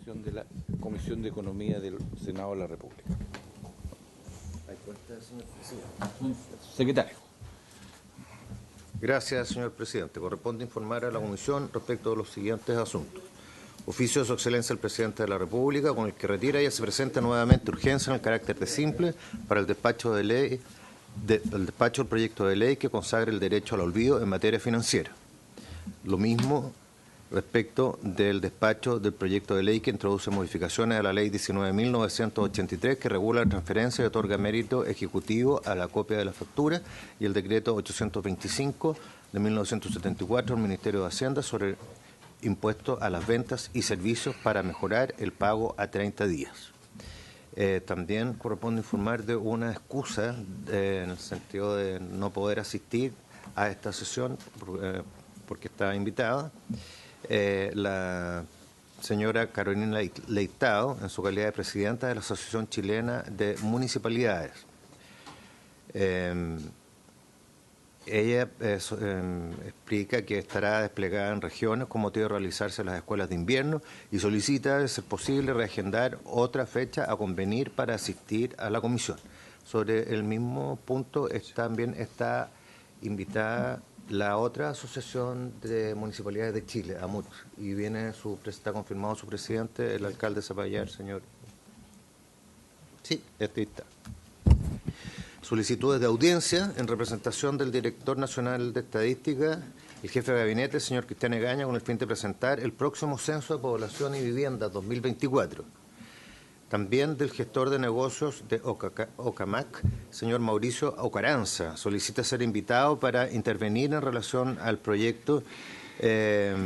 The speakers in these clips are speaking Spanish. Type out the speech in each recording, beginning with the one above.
sesión de la Comisión de Economía del Senado de la República. Secretario. Gracias, señor presidente. Corresponde informar a la Comisión respecto de los siguientes asuntos. Oficio de su excelencia el presidente de la República, con el que retira y se presenta nuevamente urgencia en el carácter de simple para el despacho de ley del proyecto de ley que consagra el derecho al olvido en materia financiera. Lo mismo respecto del despacho del proyecto de ley que introduce modificaciones a la ley 19.983 que regula la transferencia y otorga mérito ejecutivo a la copia de la factura y el decreto 825 de 1974 del Ministerio de Hacienda sobre impuesto a las ventas y servicios para mejorar el pago a 30 días. También corresponde informar de una excusa en el sentido de no poder asistir a esta sesión porque está invitada la señora Carolina Leitao en su calidad de presidenta de la Asociación Chilena de Municipalidades. Ella explica que estará desplegada en regiones con motivo de realizarse las escuelas de invierno y solicita, de ser posible, reagendar otra fecha a convenir para asistir a la comisión. Sobre el mismo punto también está invitada la otra Asociación de Municipalidades de Chile, AMUC, y está confirmado su presidente, el alcalde Zapallar, señor. Sí, está. Solicitudes de audiencia en representación del Director Nacional de Estadística, el jefe de gabinete, señor Cristian Egaña, con el fin de presentar el próximo Censo de Población y Vivienda 2024. También del gestor de negocios de Ocamac, señor Mauricio Ocaranza, solicita ser invitado para intervenir en relación al proyecto que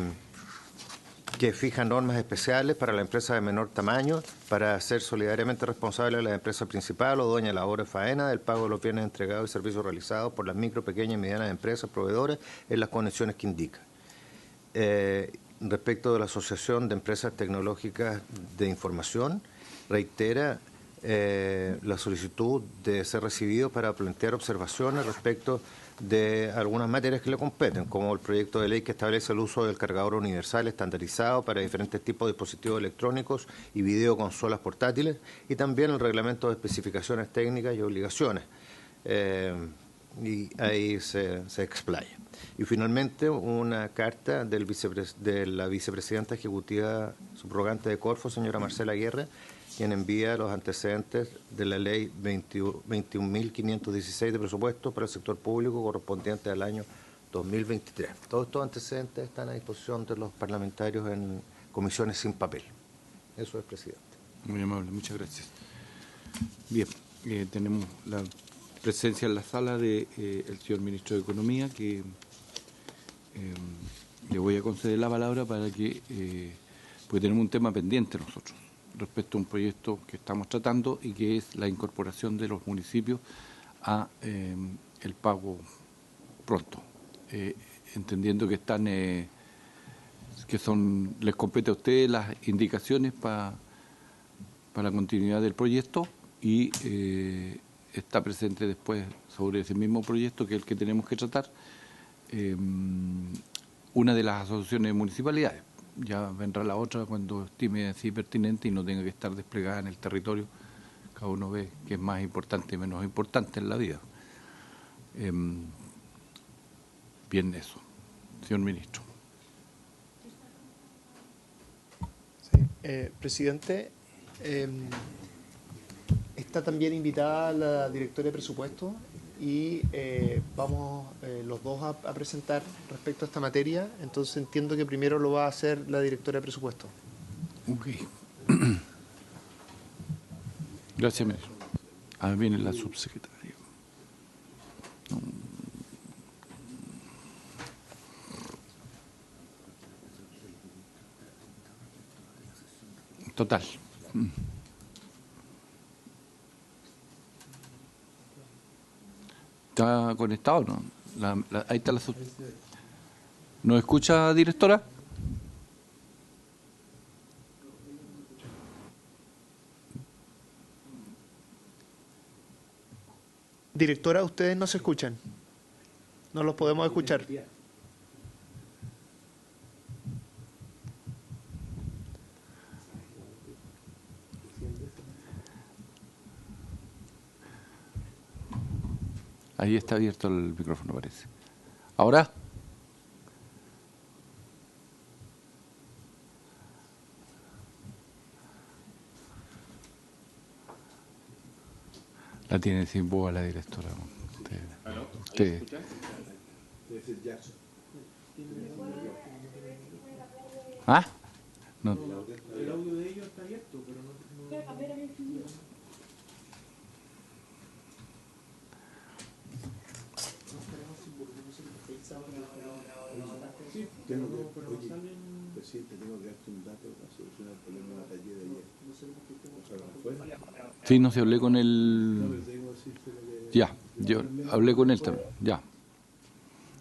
fija normas especiales para la empresa de menor tamaño para ser solidariamente responsable de la empresa principal o dueña de la obra de faena del pago de los bienes entregados y servicios realizados por las micro, pequeñas y medianas empresas proveedoras en las condiciones que indica. Respecto de la Asociación de Empresas Tecnológicas de Información, reitera la solicitud de ser recibido para plantear observaciones respecto de algunas materias que le competen, como el proyecto de ley que establece el uso del cargador universal estandarizado para diferentes tipos de dispositivos electrónicos y videoconsolas portátiles, y también el reglamento de especificaciones técnicas y obligaciones. Y ahí se explaya. Y finalmente una carta de la vicepresidenta ejecutiva subrogante de Corfo, señora Marcela Guerra, quien envía los antecedentes de la ley 21.516 de presupuesto para el sector público correspondiente al año 2023. Todos estos antecedentes están a disposición de los parlamentarios en comisiones sin papel. Eso es, presidente. Muy amable, muchas gracias. Bien, tenemos la presencia en la sala del señor Ministro de Economía, que le voy a conceder la palabra para que, porque tenemos un tema pendiente nosotros, respecto a un proyecto que estamos tratando y que es la incorporación de los municipios a el pago pronto, entendiendo que están les compete a ustedes las indicaciones para la continuidad del proyecto y está presente después sobre ese mismo proyecto, que es el que tenemos que tratar, una de las asociaciones de municipalidades. Ya vendrá la otra cuando estime así pertinente y no tenga que estar desplegada en el territorio. Cada uno ve que es más importante y menos importante en la vida. Bien, eso. Señor Ministro. Sí, presidente, está también invitada la directora de presupuesto y vamos los dos a presentar respecto a esta materia. Entonces entiendo que primero lo va a hacer la directora de presupuesto. Ok. Gracias, ministro. Ahí viene la subsecretaria. Total. ¿Está conectado o no? Ahí está la subsecretaria. ¿Nos escucha, directora? Directora, ustedes no se escuchan. No los podemos escuchar. Ahí está abierto el micrófono, parece. ¿Ahora? La tiene sin voz la directora. Usted. ¿Ah? No. El audio de ellos está abierto, pero no... Sí, tengo que, oye, presidente, tengo que darte un dato para solucionar el problema de la taller de ayer. Sí, no se hablé con él. Ya, yo hablé con él también. Ya.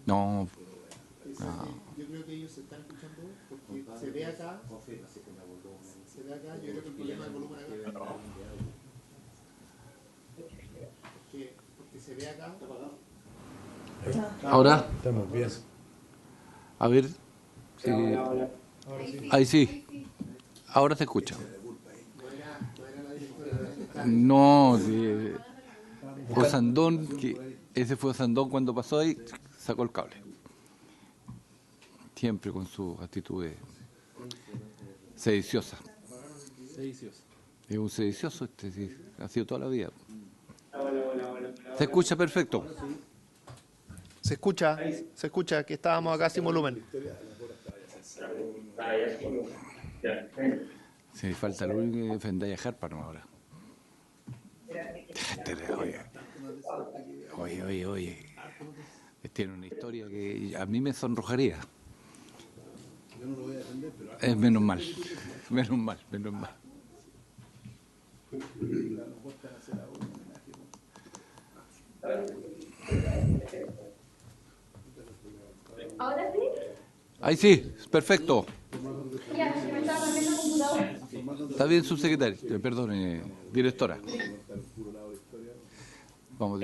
No. Yo creo que ellos se están escuchando porque se ve acá. Se ve acá, yo creo que el problema del volumen acá. Porque se ve acá. Ahora. Estamos bien. A ver. Ahí sí. Ahora se escucha. No, Osandón, ese fue Osandón cuando pasó ahí, sacó el cable. Siempre con su actitud sediciosa. Es un sedicioso sí, ha sido toda la vida. ¿Se escucha perfecto? Se escucha que estábamos acá sin volumen. Sí, falta lo único que defender a Harpa ahora. Oye. Tiene una historia que a mí me sonrojaría. Yo no lo voy a defender, pero... Es menos mal. ¿Ahora sí? Ahí sí, perfecto. Ya, se me está cambiando el computador. Está bien, subsecretario. Perdone, directora. Vamos,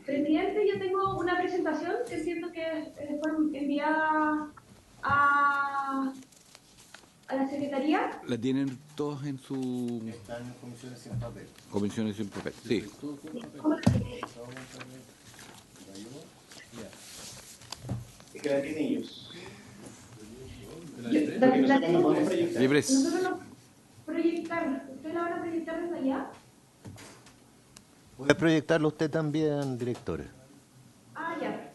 Presidente, yo tengo una presentación que siento que fue enviada a la Secretaría. La tienen todos en su... Están en comisiones sin papel. Comisiones sin papel, sí. ¿Qué la tienen ellos? La tengo. Libres. Nosotros no proyectar. ¿Usted la van a proyectar desde allá? Puede proyectarlo usted también, directora. Ah, ya.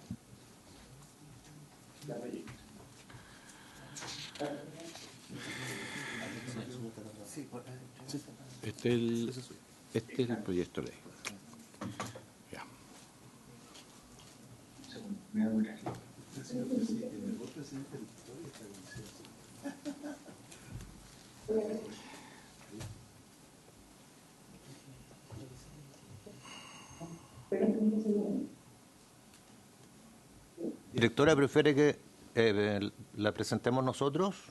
Este es el proyecto de ley. Ya. Directora, ¿prefiere que la presentemos nosotros?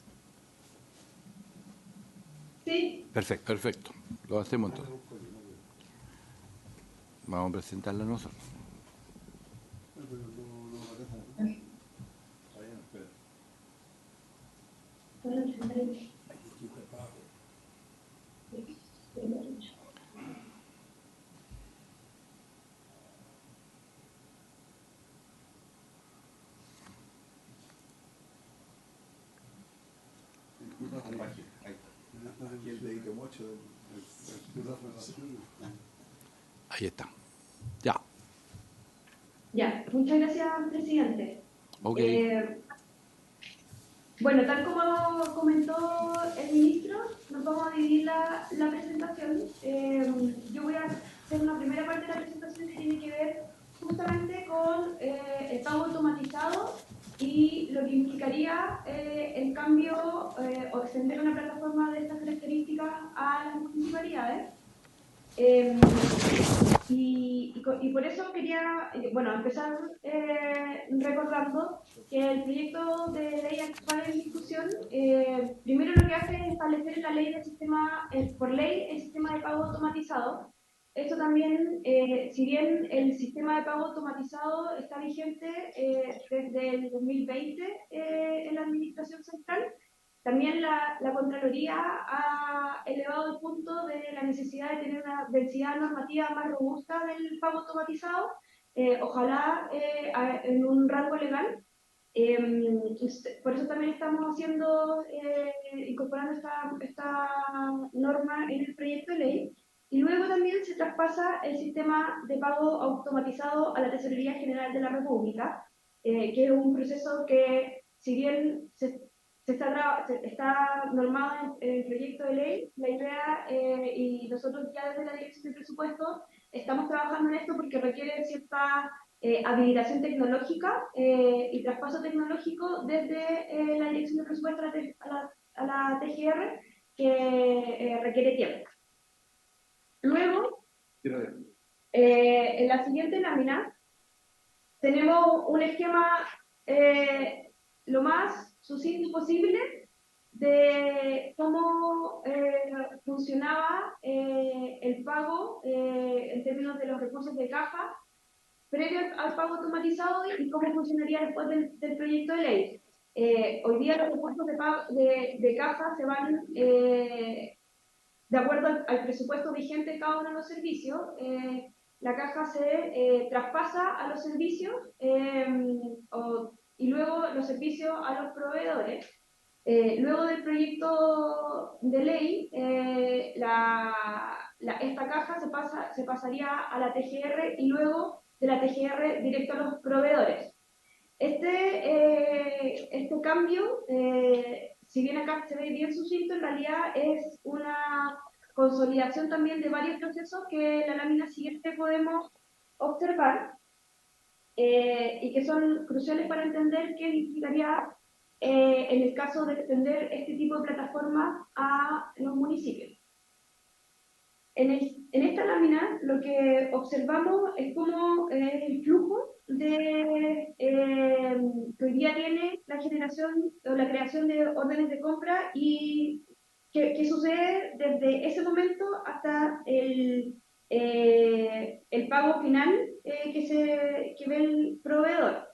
Sí. Perfecto. Lo hacemos entonces. Vamos a presentarla nosotros. Ahí está. Ya. Ya, muchas gracias, presidente. Ok. Bueno, tal como comentó el ministro, nos vamos a dividir la presentación. Yo voy a hacer una primera parte de la presentación que tiene que ver justamente con el pago automatizado y lo que implicaría el cambio o extender una plataforma de estas características a las municipalidades. Y por eso quería, empezar recordando que el proyecto de ley actual en discusión, primero lo que hace es establecer en la ley del sistema, por ley, el sistema de pago automatizado. Esto también, si bien el sistema de pago automatizado está vigente desde el 2020 en la Administración Central, también la Contraloría ha elevado el punto de la necesidad de tener una densidad normativa más robusta del pago automatizado ojalá en un rango legal. Por eso también estamos incorporando esta norma en el proyecto de ley. Y luego también se traspasa el sistema de pago automatizado a la Tesorería General de la República, que es un proceso que, si bien está normado en el proyecto de ley, la idea, y nosotros ya desde la Dirección de Presupuesto estamos trabajando en esto porque requiere cierta habilitación tecnológica y traspaso tecnológico desde la Dirección de Presupuesto a la TGR, que requiere tiempo. Luego, en la siguiente lámina, tenemos un esquema lo más sucinto posible de cómo funcionaba el pago en términos de los recursos de caja previo al pago automatizado y cómo funcionaría después del proyecto de ley. Hoy día los recursos de caja se van de acuerdo al presupuesto vigente de cada uno de los servicios. La caja se traspasa a los servicios y luego los servicios a los proveedores. Luego del proyecto de ley, esta caja se pasaría a la TGR y luego de la TGR directo a los proveedores. Este cambio, si bien acá se ve bien sucinto, en realidad es una consolidación también de varios procesos que en la lámina siguiente podemos observar y que son cruciales para entender qué significaría en el caso de extender este tipo de plataformas a los municipios. En esta lámina lo que observamos es cómo el flujo que hoy día tiene la generación o la creación de órdenes de compra y qué sucede desde ese momento hasta el pago final que ve el proveedor.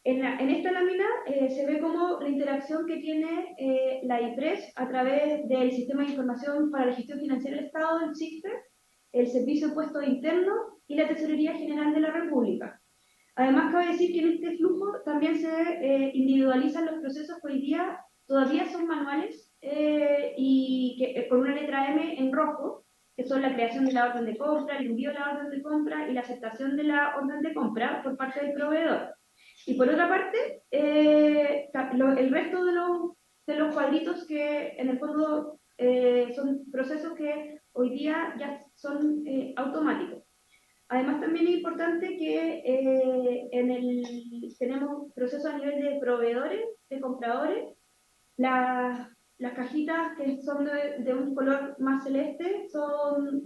En esta lámina se ve cómo la interacción que tiene la IPRES a través del Sistema de Información para la Gestión Financiera del Estado, el SIGFE, el Servicio de Impuestos Internos y la Tesorería General de la República. Además, cabe decir que en este flujo también se individualizan los procesos que hoy día todavía son manuales y que con una letra M en rojo, que son la creación de la orden de compra, el envío de la orden de compra y la aceptación de la orden de compra por parte del proveedor. Y por otra parte, el resto de los cuadritos que en el fondo son procesos que hoy día ya son automáticos. Además, también es importante que tenemos procesos a nivel de proveedores, de compradores. Las cajitas que son de un color más celeste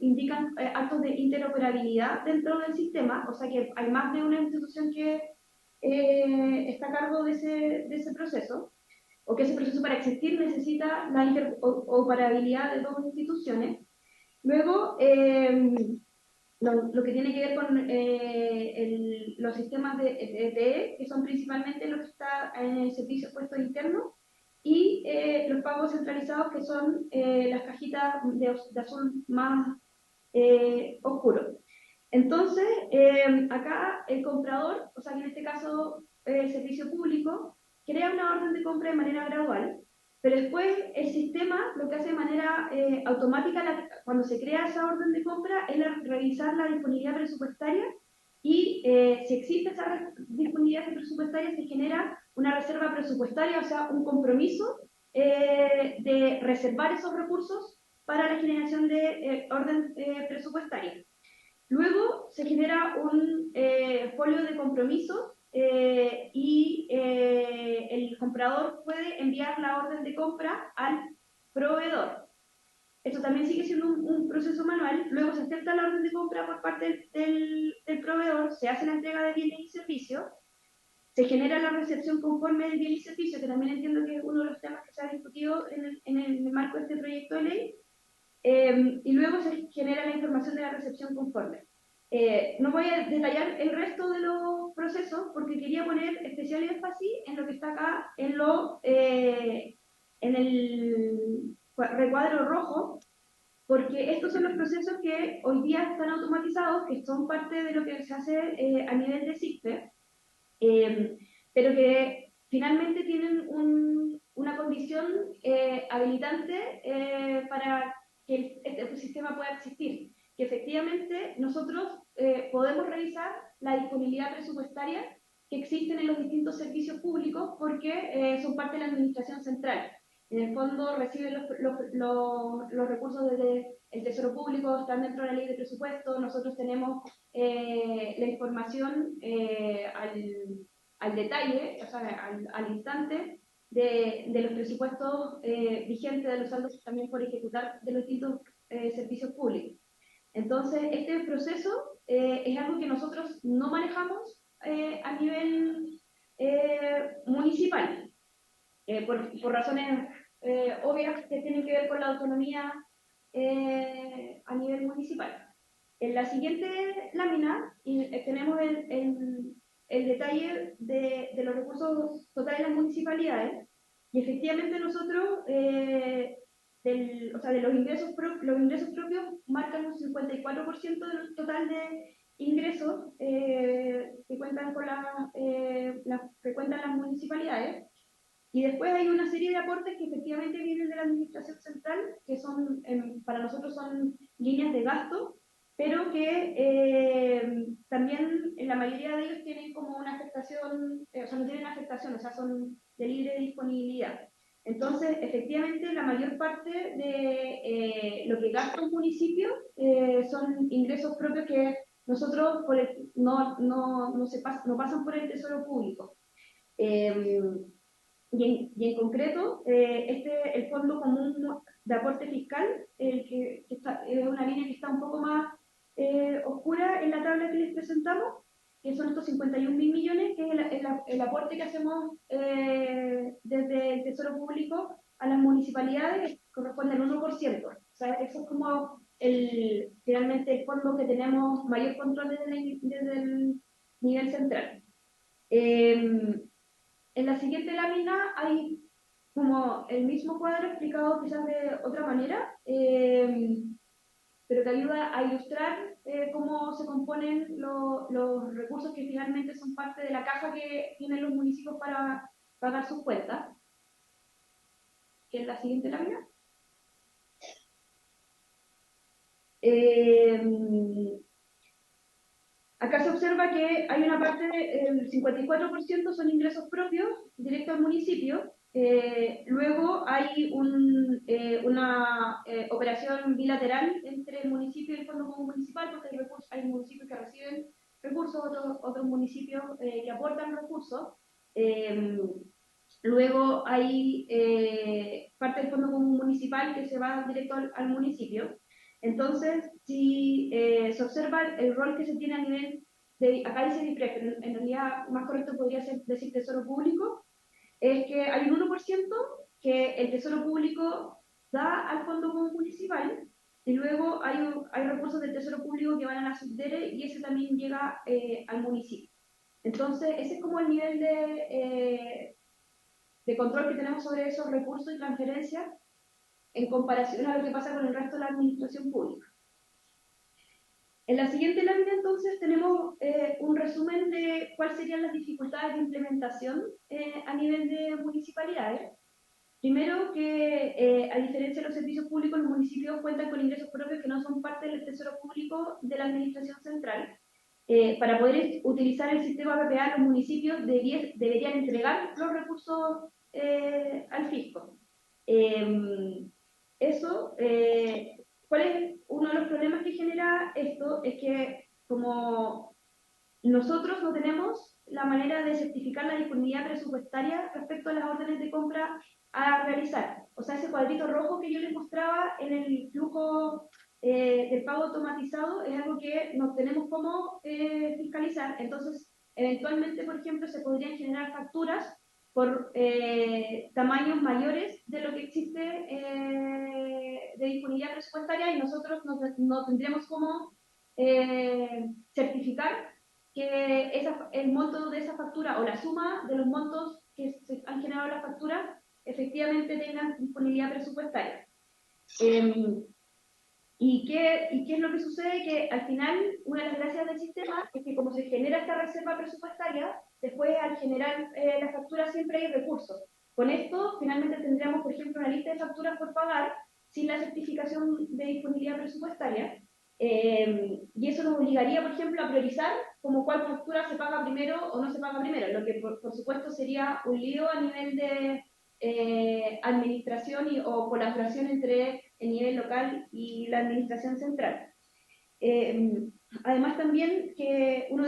indican actos de interoperabilidad dentro del sistema, o sea que hay más de una institución que está a cargo de ese proceso, o que ese proceso para existir necesita la interoperabilidad de dos instituciones. Luego, lo que tiene que ver con los sistemas de ETE, que son principalmente los que están en el servicio de puestos internos, y los pagos centralizados, que son las cajitas de azul más oscuro. Entonces, acá el comprador, o sea que en este caso el servicio público, crea una orden de compra de manera gradual, pero después el sistema lo que hace de manera automática cuando se crea esa orden de compra es revisar la disponibilidad presupuestaria y si existe esa disponibilidad presupuestaria se genera una reserva presupuestaria, o sea, un compromiso de reservar esos recursos para la generación de orden presupuestaria. Luego se genera un folio de compromisos y el comprador puede enviar la orden de compra al proveedor. Esto también sigue siendo un proceso manual. Luego se acepta la orden de compra por parte del proveedor, se hace la entrega de bienes y servicios, se genera la recepción conforme del bien y servicio, que también entiendo que es uno de los temas que se ha discutido en el marco de este proyecto de ley. Y luego se genera la información de la recepción conforme. No voy a detallar el resto de los procesos porque quería poner especial énfasis en lo que está acá en el recuadro rojo, porque estos son los procesos que hoy día están automatizados, que son parte de lo que se hace a nivel de SIGPE, pero que finalmente tienen una condición habilitante para que este ecosistema pueda existir, que efectivamente nosotros podemos revisar la disponibilidad presupuestaria que existen en los distintos servicios públicos porque son parte de la administración central. En el fondo reciben los recursos desde el Tesoro Público, están dentro de la ley de presupuesto, nosotros tenemos la información al detalle, o sea, al instante de los presupuestos vigentes, de los saldos también por ejecutar de los distintos servicios públicos. Entonces, este proceso es algo que nosotros no manejamos a nivel municipal, por razones obvias que tienen que ver con la autonomía a nivel municipal. En la siguiente lámina tenemos el detalle de los recursos totales de las municipalidades, y efectivamente nosotros, o sea, de los ingresos propios marcan un 54% del total de ingresos que cuentan que cuentan las municipalidades. Y después hay una serie de aportes que efectivamente vienen de la administración central, que son, para nosotros son líneas de gasto, pero que también en la mayoría de ellos tienen como una afectación, o sea, no tienen afectación, o sea, son de libre disponibilidad. Entonces, efectivamente, la mayor parte de lo que gasta un municipio son ingresos propios que nosotros no pasan por el tesoro público. Y en concreto, el Fondo Común de Aporte Fiscal, es una línea que está un poco más oscura en la tabla que les presentamos, que son estos 51.000 millones, que es el aporte que hacemos desde el Tesoro Público a las municipalidades, que corresponde al 1%. O sea, eso es como finalmente el fondo que tenemos mayor control desde el nivel central. En la siguiente lámina hay como el mismo cuadro explicado quizás de otra manera, pero que ayuda a ilustrar cómo se componen los recursos que finalmente son parte de la caja que tienen los municipios para pagar sus cuentas, que es la siguiente lámina. Acá se observa que hay una parte, el 54% son ingresos propios, directos al municipio. Luego hay una operación bilateral entre el municipio y el Fondo Común Municipal, porque hay municipios que reciben recursos, otros municipios que aportan recursos. Luego hay parte del Fondo Común Municipal que se va directo al municipio. Entonces, si se observa el rol que se tiene a nivel de, acá dice DIPREF, pero en realidad más correcto podría ser decir Tesoro Público, es que hay un 1% que el Tesoro Público da al Fondo Común Municipal, y luego hay recursos del Tesoro Público que van a la subdere y ese también llega al municipio. Entonces, ese es como el nivel de control que tenemos sobre esos recursos y transferencias en comparación a lo que pasa con el resto de la administración pública. En la siguiente lámina, entonces, tenemos un resumen de cuáles serían las dificultades de implementación a nivel de municipalidades. Primero, que a diferencia de los servicios públicos, los municipios cuentan con ingresos propios que no son parte del tesoro público de la administración central. Para poder utilizar el sistema PPA, los municipios deberían entregar los recursos al fisco. ¿Cuál es uno de los problemas que genera esto? Es que como nosotros no tenemos la manera de certificar la disponibilidad presupuestaria respecto a las órdenes de compra a realizar. O sea, ese cuadrito rojo que yo les mostraba en el flujo del pago automatizado es algo que no tenemos cómo fiscalizar. Entonces, eventualmente, por ejemplo, se podrían generar facturas por tamaños mayores de lo que existe de disponibilidad presupuestaria, y nosotros no tendríamos cómo certificar que el monto de esa factura o la suma de los montos que se han generado en la factura efectivamente tengan disponibilidad presupuestaria. ¿Y qué es lo que sucede? Que al final, una de las gracias del sistema es que como se genera esta reserva presupuestaria, después al generar la factura siempre hay recursos. Con esto, finalmente tendríamos, por ejemplo, una lista de facturas por pagar sin la certificación de disponibilidad presupuestaria. Y eso nos obligaría, por ejemplo, a priorizar como cuál factura se paga primero o no se paga primero, lo que por supuesto sería un lío a nivel de administración o colaboración entre el nivel local y la administración central. Además también que uno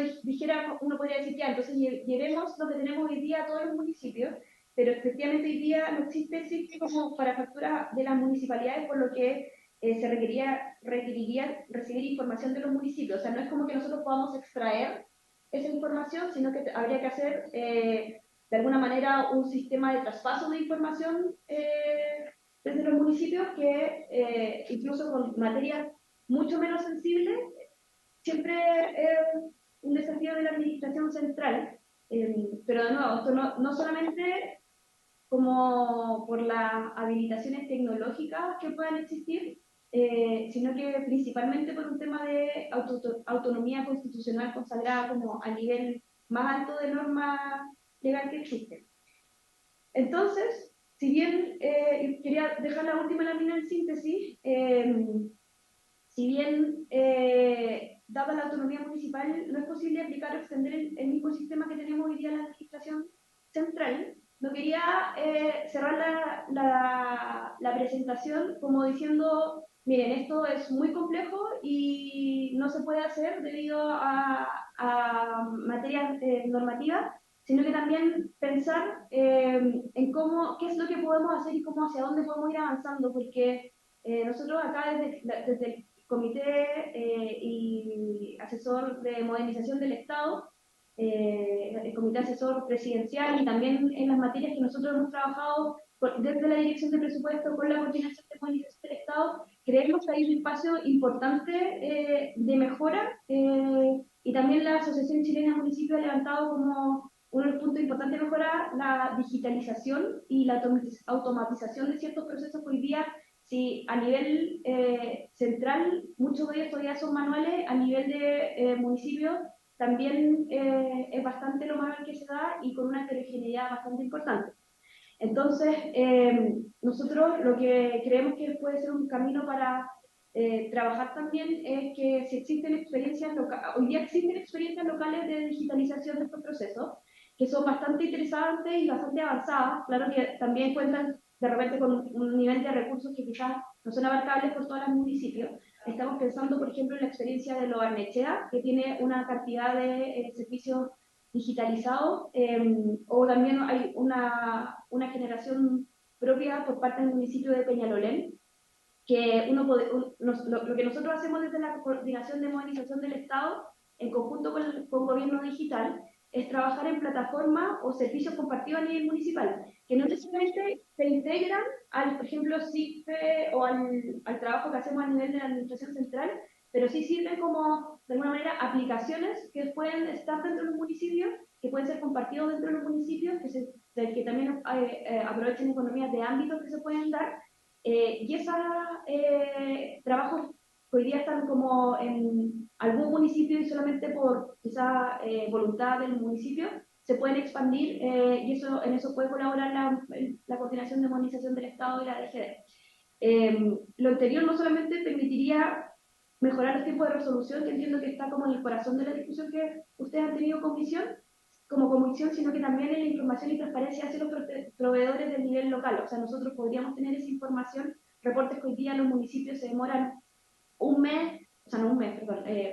podría decir, ya, entonces llevemos lo que tenemos hoy día a todos los municipios, pero efectivamente hoy día no existe como para factura de las municipalidades, por lo que se requeriría recibir información de los municipios. O sea, no es como que nosotros podamos extraer esa información, sino que habría que hacer de alguna manera un sistema de traspaso de información desde los municipios que incluso con materias mucho menos sensibles siempre es un desafío de la administración central. Pero de nuevo, esto no solamente como por las habilitaciones tecnológicas que puedan existir, sino que principalmente por un tema de autonomía constitucional consagrada como a nivel más alto de norma legal que existe. Entonces, si bien quería dejar la última lámina en síntesis, si bien dada la autonomía municipal no es posible aplicar o extender el mismo sistema que tenemos hoy día en la administración central, no quería cerrar la presentación como diciendo, miren, esto es muy complejo y no se puede hacer debido a materias normativas, sino que también pensar en qué es lo que podemos hacer y hacia dónde podemos ir avanzando, porque nosotros acá desde el Comité y Asesor de Modernización del Estado, el Comité Asesor Presidencial y también en las materias que nosotros hemos trabajado desde la Dirección de Presupuesto con la Coordinación de Modernización del Estado, creemos que hay un espacio importante de mejora y también la Asociación Chilena de Municipios ha levantado como uno de los puntos importantes de mejora la digitalización y la automatización de ciertos procesos que hoy día, si a nivel central muchos de ellos todavía son manuales, a nivel de municipios también es bastante lo manual que se da y con una heterogeneidad bastante importante. Entonces, nosotros lo que creemos que puede ser un camino para trabajar también es que si existen experiencias locales, hoy día existen experiencias locales de digitalización de estos procesos, que son bastante interesantes y bastante avanzadas, claro que también cuentan de repente con un nivel de recursos que quizás no son abarcables por todos los municipios. Estamos pensando, por ejemplo, en la experiencia de Lo Barnechea, que tiene una cantidad de servicios digitalizados, o también hay una generación propia por parte del municipio de Peñalolén, que lo que nosotros hacemos desde la Coordinación de Modernización del Estado, en conjunto con Gobierno Digital, es trabajar en plataformas o servicios compartidos a nivel municipal, que no necesariamente se integran por ejemplo, CIFE o al trabajo que hacemos a nivel de la Administración Central, pero sí sirven como, de alguna manera, aplicaciones que pueden estar dentro de los municipios, que pueden ser compartidos dentro de los municipios, que también aprovechen economías de ámbitos que se pueden dar, y esos trabajos que hoy día están como en algún municipio y solamente por quizá voluntad del municipio, se pueden expandir y en eso puede colaborar la Coordinación de Modernización del Estado y la DGD. Lo anterior no solamente permitiría mejorar los tiempos de resolución, que entiendo que está como en el corazón de la discusión que ustedes han tenido como comisión, sino que también en la información y transparencia hacia los proveedores del nivel local. O sea, nosotros podríamos tener esa información, reportes que hoy día los municipios se demoran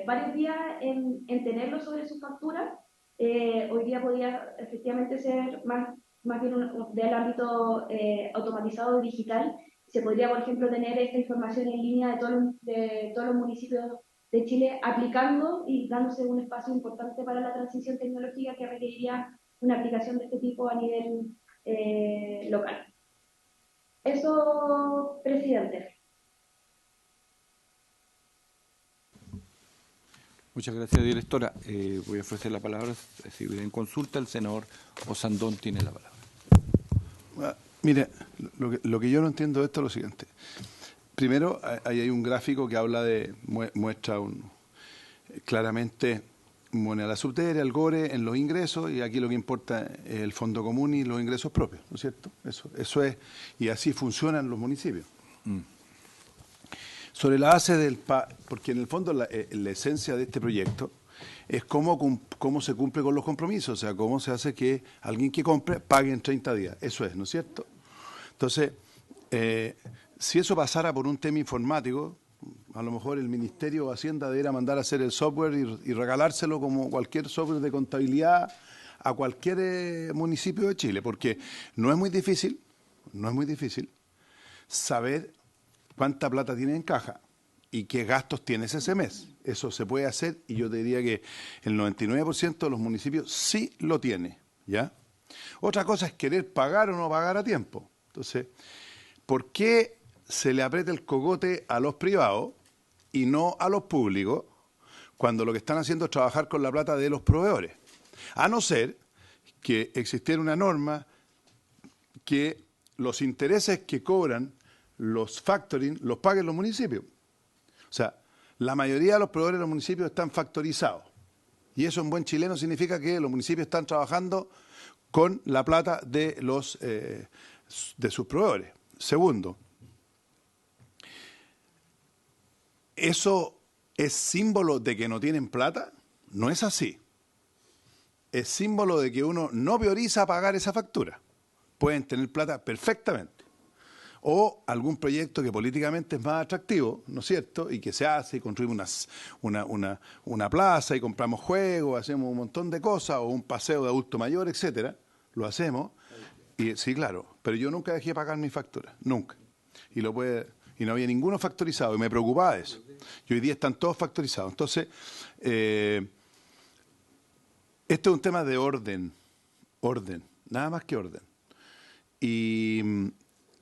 varios días en tenerlo sobre sus facturas. Hoy día podría efectivamente ser más bien del ámbito automatizado digital. Se podría, por ejemplo, tener esta información en línea de todos los municipios de Chile aplicando y dándose un espacio importante para la transición tecnológica que requeriría una aplicación de este tipo a nivel local. Eso, presidente. Muchas gracias, directora. Voy a ofrecer la palabra, si en consulta, el senador Osandón tiene la palabra. Mire, lo que yo no entiendo de esto es lo siguiente. Primero, ahí hay un gráfico que habla muestra claramente moneda subsidiaria, el GORE en los ingresos, y aquí lo que importa es el fondo común y los ingresos propios, ¿no es cierto? Eso es, y así funcionan los municipios. Sobre la base porque en el fondo la esencia de este proyecto es cómo se cumple con los compromisos, o sea, cómo se hace que alguien que compre pague en 30 días. Eso es, ¿no es cierto? Entonces, si eso pasara por un tema informático, a lo mejor el Ministerio de Hacienda debería mandar a hacer el software y regalárselo como cualquier software de contabilidad a cualquier municipio de Chile, porque no es muy difícil saber cuánta plata tiene en caja y qué gastos tienes ese mes. Eso se puede hacer y yo te diría que el 99% de los municipios sí lo tiene, ¿ya? Otra cosa es querer pagar o no pagar a tiempo. Entonces, ¿por qué se le aprieta el cogote a los privados y no a los públicos cuando lo que están haciendo es trabajar con la plata de los proveedores? A no ser que existiera una norma que los intereses que cobran los factoring los paguen los municipios. O sea, la mayoría de los proveedores de los municipios están factorizados. Y eso en buen chileno significa que los municipios están trabajando con la plata de sus proveedores. Segundo, ¿eso es símbolo de que no tienen plata? No es así. Es símbolo de que uno no prioriza pagar esa factura. Pueden tener plata perfectamente. O algún proyecto que políticamente es más atractivo, ¿no es cierto? Y que se hace y construimos una plaza y compramos juegos, hacemos un montón de cosas, o un paseo de adulto mayor, etcétera. Lo hacemos. Y, sí, claro, pero yo nunca dejé de pagar mi factura, nunca. Y no había ninguno factorizado, y me preocupaba de eso. Y hoy día están todos factorizados. Entonces, esto es un tema de orden, nada más que orden. Y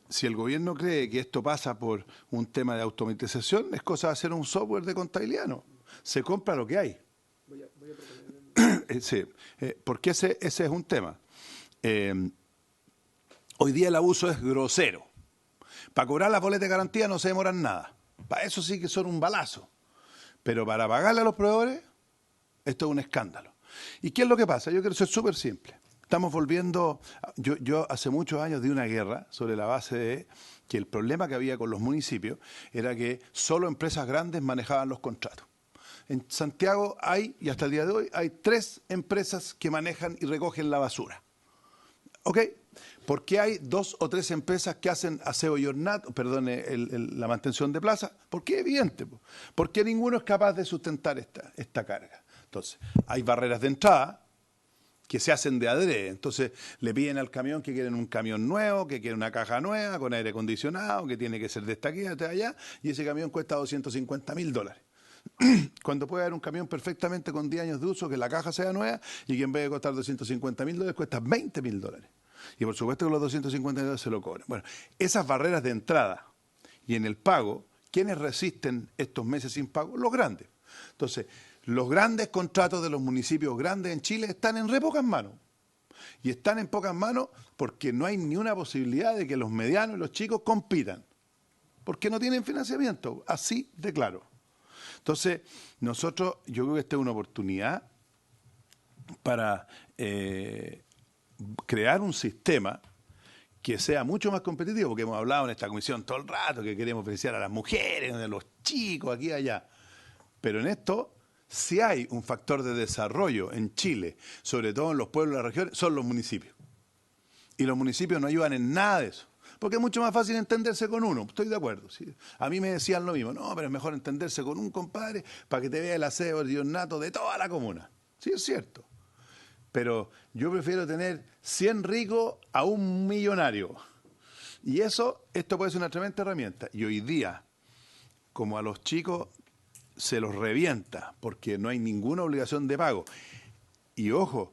si el gobierno cree que esto pasa por un tema de automatización, es cosa de hacer un software de contabilidad, ¿no? Se compra lo que hay. Sí, porque ese es un tema. Hoy día el abuso es grosero. Para cobrar las boletas de garantía no se demoran nada. Para eso sí que son un balazo. Pero para pagarle a los proveedores, esto es un escándalo. ¿Y qué es lo que pasa? Yo creo que eso es súper simple. Estamos volviendo... Yo hace muchos años di una guerra sobre la base de que el problema que había con los municipios era que solo empresas grandes manejaban los contratos. En Santiago hay, y hasta el día de hoy, hay 3 empresas que manejan y recogen la basura. ¿Ok? ¿Por qué hay 2 o 3 empresas que hacen aseo y ornato, la mantención de plaza? Porque es evidente. Porque ninguno es capaz de sustentar esta carga. Entonces, hay barreras de entrada que se hacen de adrede. Entonces, le piden al camión que quieren un camión nuevo, que quieren una caja nueva, con aire acondicionado, que tiene que ser de esta aquí, de allá, y ese camión cuesta $250.000. Cuando puede haber un camión perfectamente con 10 años de uso, que la caja sea nueva, y que en vez de costar $250.000, cuesta $20.000. Y por supuesto que los $250.000 se lo cobran. Bueno, esas barreras de entrada y en el pago, ¿quiénes resisten estos meses sin pago? Los grandes. Entonces, los grandes contratos de los municipios grandes en Chile están en re pocas manos. Y están en pocas manos porque no hay ni una posibilidad de que los medianos y los chicos compitan. Porque no tienen financiamiento, así de claro. Entonces, nosotros, yo creo que esta es una oportunidad para crear un sistema que sea mucho más competitivo, porque hemos hablado en esta comisión todo el rato que queremos beneficiar a las mujeres, a los chicos, aquí y allá. Pero en esto, si hay un factor de desarrollo en Chile, sobre todo en los pueblos de las regiones, son los municipios. Y los municipios no ayudan en nada de eso. Porque es mucho más fácil entenderse con uno, estoy de acuerdo. ¿Sí? A mí me decían lo mismo, no, pero es mejor entenderse con un compadre para que te vea el aseo y ornato de toda la comuna. Sí, es cierto. Pero yo prefiero tener 100 ricos a un millonario. Y esto puede ser una tremenda herramienta. Y hoy día, como a los chicos se los revienta, porque no hay ninguna obligación de pago. Y ojo,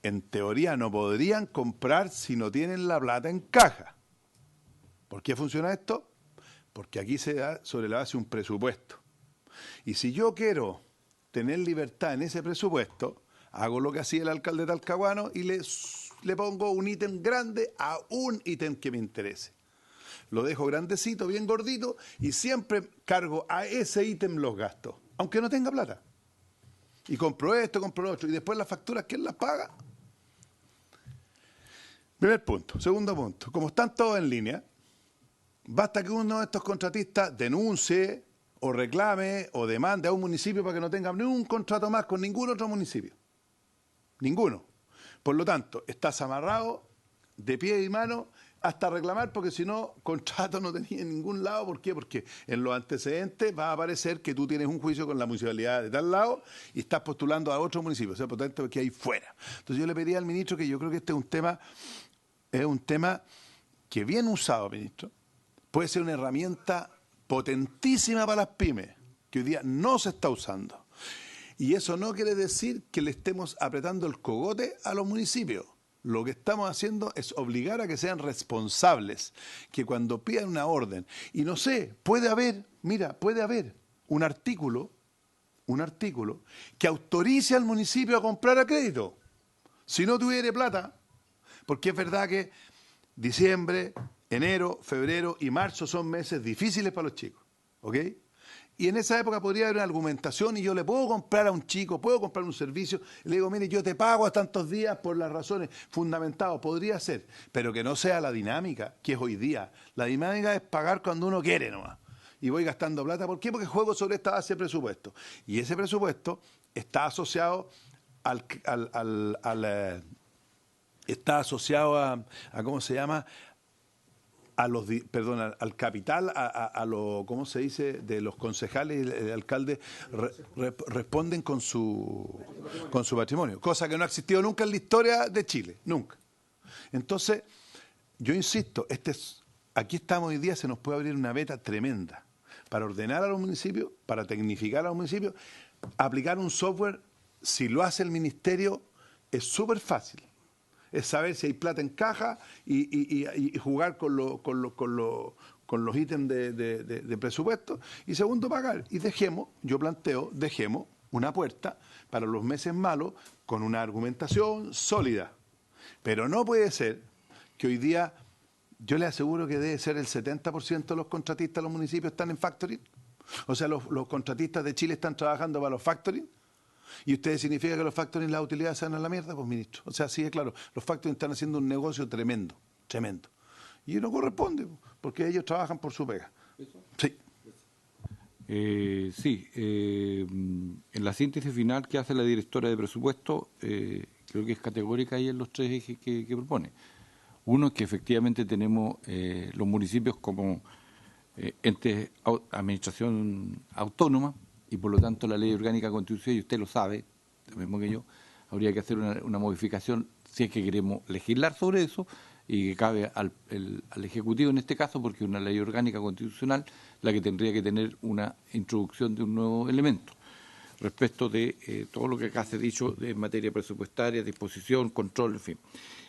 en teoría no podrían comprar si no tienen la plata en caja. ¿Por qué funciona esto? Porque aquí se da sobre la base de un presupuesto. Y si yo quiero tener libertad en ese presupuesto, hago lo que hacía el alcalde de Talcahuano y le pongo un ítem grande a un ítem que me interese. lo dejo grandecito, bien gordito, y siempre cargo a ese ítem los gastos, aunque no tenga plata. Y compro esto, compro lo otro, y después las facturas, ¿quién las paga? Primer punto. Segundo punto, como están todos en línea, basta que uno de estos contratistas denuncie o reclame o demande a un municipio para que no tenga ningún contrato más con ningún otro municipio. Ninguno. Por lo tanto, estás amarrado de pie y mano hasta reclamar, porque si no, contrato no tenía en ningún lado. ¿Por qué? Porque en los antecedentes va a aparecer que tú tienes un juicio con la municipalidad de tal lado y estás postulando a otro municipio. O sea, por lo tanto, que hay fuera. Entonces yo le pedí al ministro que yo creo que este es un tema que bien usado, ministro, puede ser una herramienta potentísima para las pymes, que hoy día no se está usando. Y eso no quiere decir que le estemos apretando el cogote a los municipios. Lo que estamos haciendo es obligar a que sean responsables, que cuando pidan una orden, y no sé, puede haber un artículo que autorice al municipio a comprar a crédito, si no tuviera plata, porque es verdad que diciembre, enero, febrero y marzo son meses difíciles para los chicos, ¿ok? Y en esa época podría haber una argumentación y yo le puedo comprar a un chico, puedo comprar un servicio, y le digo, mire, yo te pago a tantos días por las razones fundamentadas, podría ser, pero que no sea la dinámica que es hoy día. La dinámica es pagar cuando uno quiere nomás. Y voy gastando plata, ¿por qué? Porque juego sobre esta base de presupuesto. Y ese presupuesto está asociado está asociado a ¿cómo se llama?, al capital, a lo, ¿cómo se dice?, de los concejales y el alcalde responden con su patrimonio, cosa que no ha existido nunca en la historia de Chile, nunca. Entonces, yo insisto, aquí estamos hoy día, se nos puede abrir una beta tremenda para ordenar a los municipios, para tecnificar a los municipios, aplicar un software. Si lo hace el ministerio, es súper fácil. Es saber si hay plata en caja y jugar con los ítems de presupuesto. Y segundo, pagar. Y dejemos una puerta para los meses malos con una argumentación sólida. Pero no puede ser que hoy día, yo le aseguro que debe ser el 70% de los contratistas de los municipios están en factoring. O sea, los contratistas de Chile están trabajando para los factoring. ¿Y ustedes significa que los factoring, las utilidades se van a la mierda? Pues, ministro. O sea, sí, es claro, los factoring están haciendo un negocio tremendo, tremendo. Y no corresponde, porque ellos trabajan por su pega. Sí. En la síntesis final que hace la directora de presupuesto, creo que es categórica ahí en los tres ejes que propone. Uno es que efectivamente tenemos los municipios como entes administración autónoma, y por lo tanto la ley orgánica constitucional, y usted lo sabe, lo mismo que yo, habría que hacer una modificación si es que queremos legislar sobre eso, y que cabe al Ejecutivo en este caso, porque es una ley orgánica constitucional la que tendría que tener una introducción de un nuevo elemento respecto de todo lo que acá se ha dicho de materia presupuestaria, disposición, control, en fin.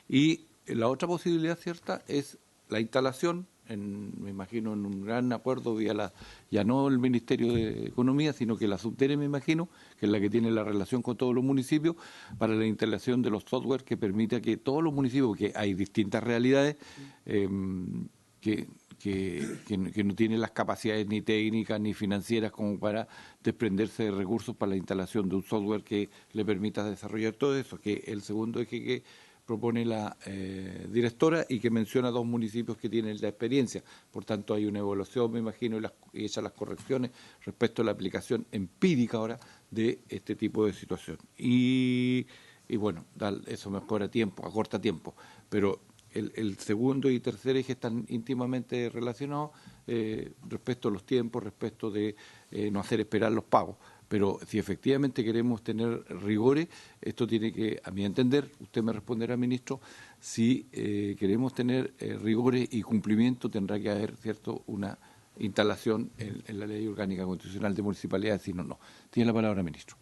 Y la otra posibilidad cierta es la instalación, me imagino en un gran acuerdo ya no el Ministerio de Economía, sino que la Subdere, me imagino, que es la que tiene la relación con todos los municipios, para la instalación de los software que permita que todos los municipios, porque hay distintas realidades que no tienen las capacidades ni técnicas ni financieras como para desprenderse de recursos para la instalación de un software que le permita desarrollar todo eso, que es el segundo eje que propone la directora y que menciona 2 municipios que tienen la experiencia. Por tanto, hay una evaluación, me imagino, y hechas las correcciones respecto a la aplicación empírica ahora de este tipo de situación. Y bueno, eso mejora tiempo, acorta tiempo, pero el segundo y tercer eje están íntimamente relacionados respecto a los tiempos, respecto de no hacer esperar los pagos. Pero si efectivamente queremos tener rigores, esto tiene que, a mi entender, usted me responderá, ministro, si queremos tener rigores y cumplimiento, tendrá que haber, ¿cierto?, una instalación en la Ley Orgánica Constitucional de Municipalidades, si no. Tiene la palabra, ministro.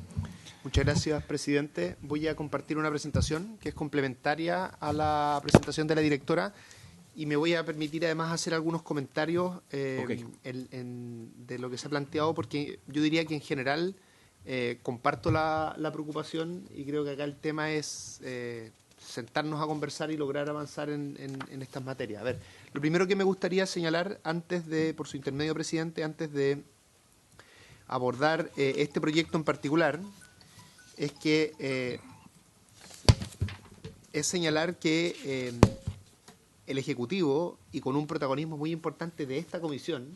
Muchas gracias, presidente. Voy a compartir una presentación que es complementaria a la presentación de la directora y me voy a permitir además hacer algunos comentarios de lo que se ha planteado, porque yo diría que en general comparto la preocupación y creo que acá el tema es sentarnos a conversar y lograr avanzar en estas materias. A ver, lo primero que me gustaría señalar por su intermedio, presidente, antes de abordar este proyecto en particular, es que es señalar que el Ejecutivo, y con un protagonismo muy importante de esta comisión,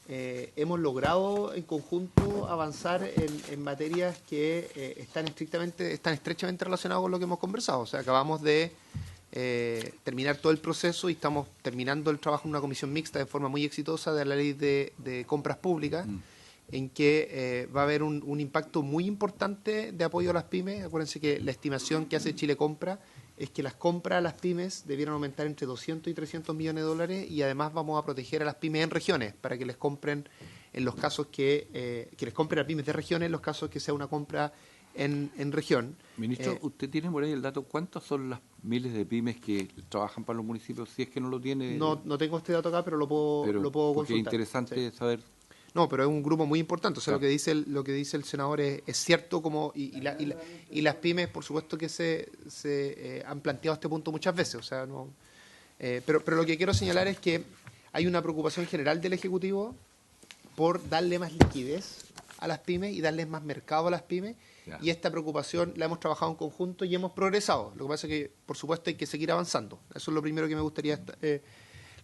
hemos logrado en conjunto avanzar en materias que están estrechamente relacionadas con lo que hemos conversado. O sea, acabamos de terminar todo el proceso y estamos terminando el trabajo en una comisión mixta de forma muy exitosa de la ley de compras públicas, en que va a haber un impacto muy importante de apoyo a las pymes. Acuérdense que la estimación que hace Chile Compra es que las compras a las pymes debieran aumentar entre 200 y 300 millones de dólares, y además vamos a proteger a las pymes en regiones para que les compren en los casos que les compren a pymes de regiones en los casos que sea una compra en región. Ministro, ¿usted tiene por ahí el dato? ¿Cuántos son las miles de pymes que trabajan para los municipios? Si es que no lo tiene... No tengo este dato acá, pero lo puedo consultar. Es interesante saber... No, pero es un grupo muy importante. O sea, claro, lo que dice el senador es cierto, y las pymes, por supuesto, que se han planteado este punto muchas veces. O sea, no. Pero lo que quiero señalar es que hay una preocupación general del Ejecutivo por darle más liquidez a las pymes y darles más mercado a las pymes. Ya. Y esta preocupación la hemos trabajado en conjunto y hemos progresado. Lo que pasa es que, por supuesto, hay que seguir avanzando. Eso es lo primero que me gustaría.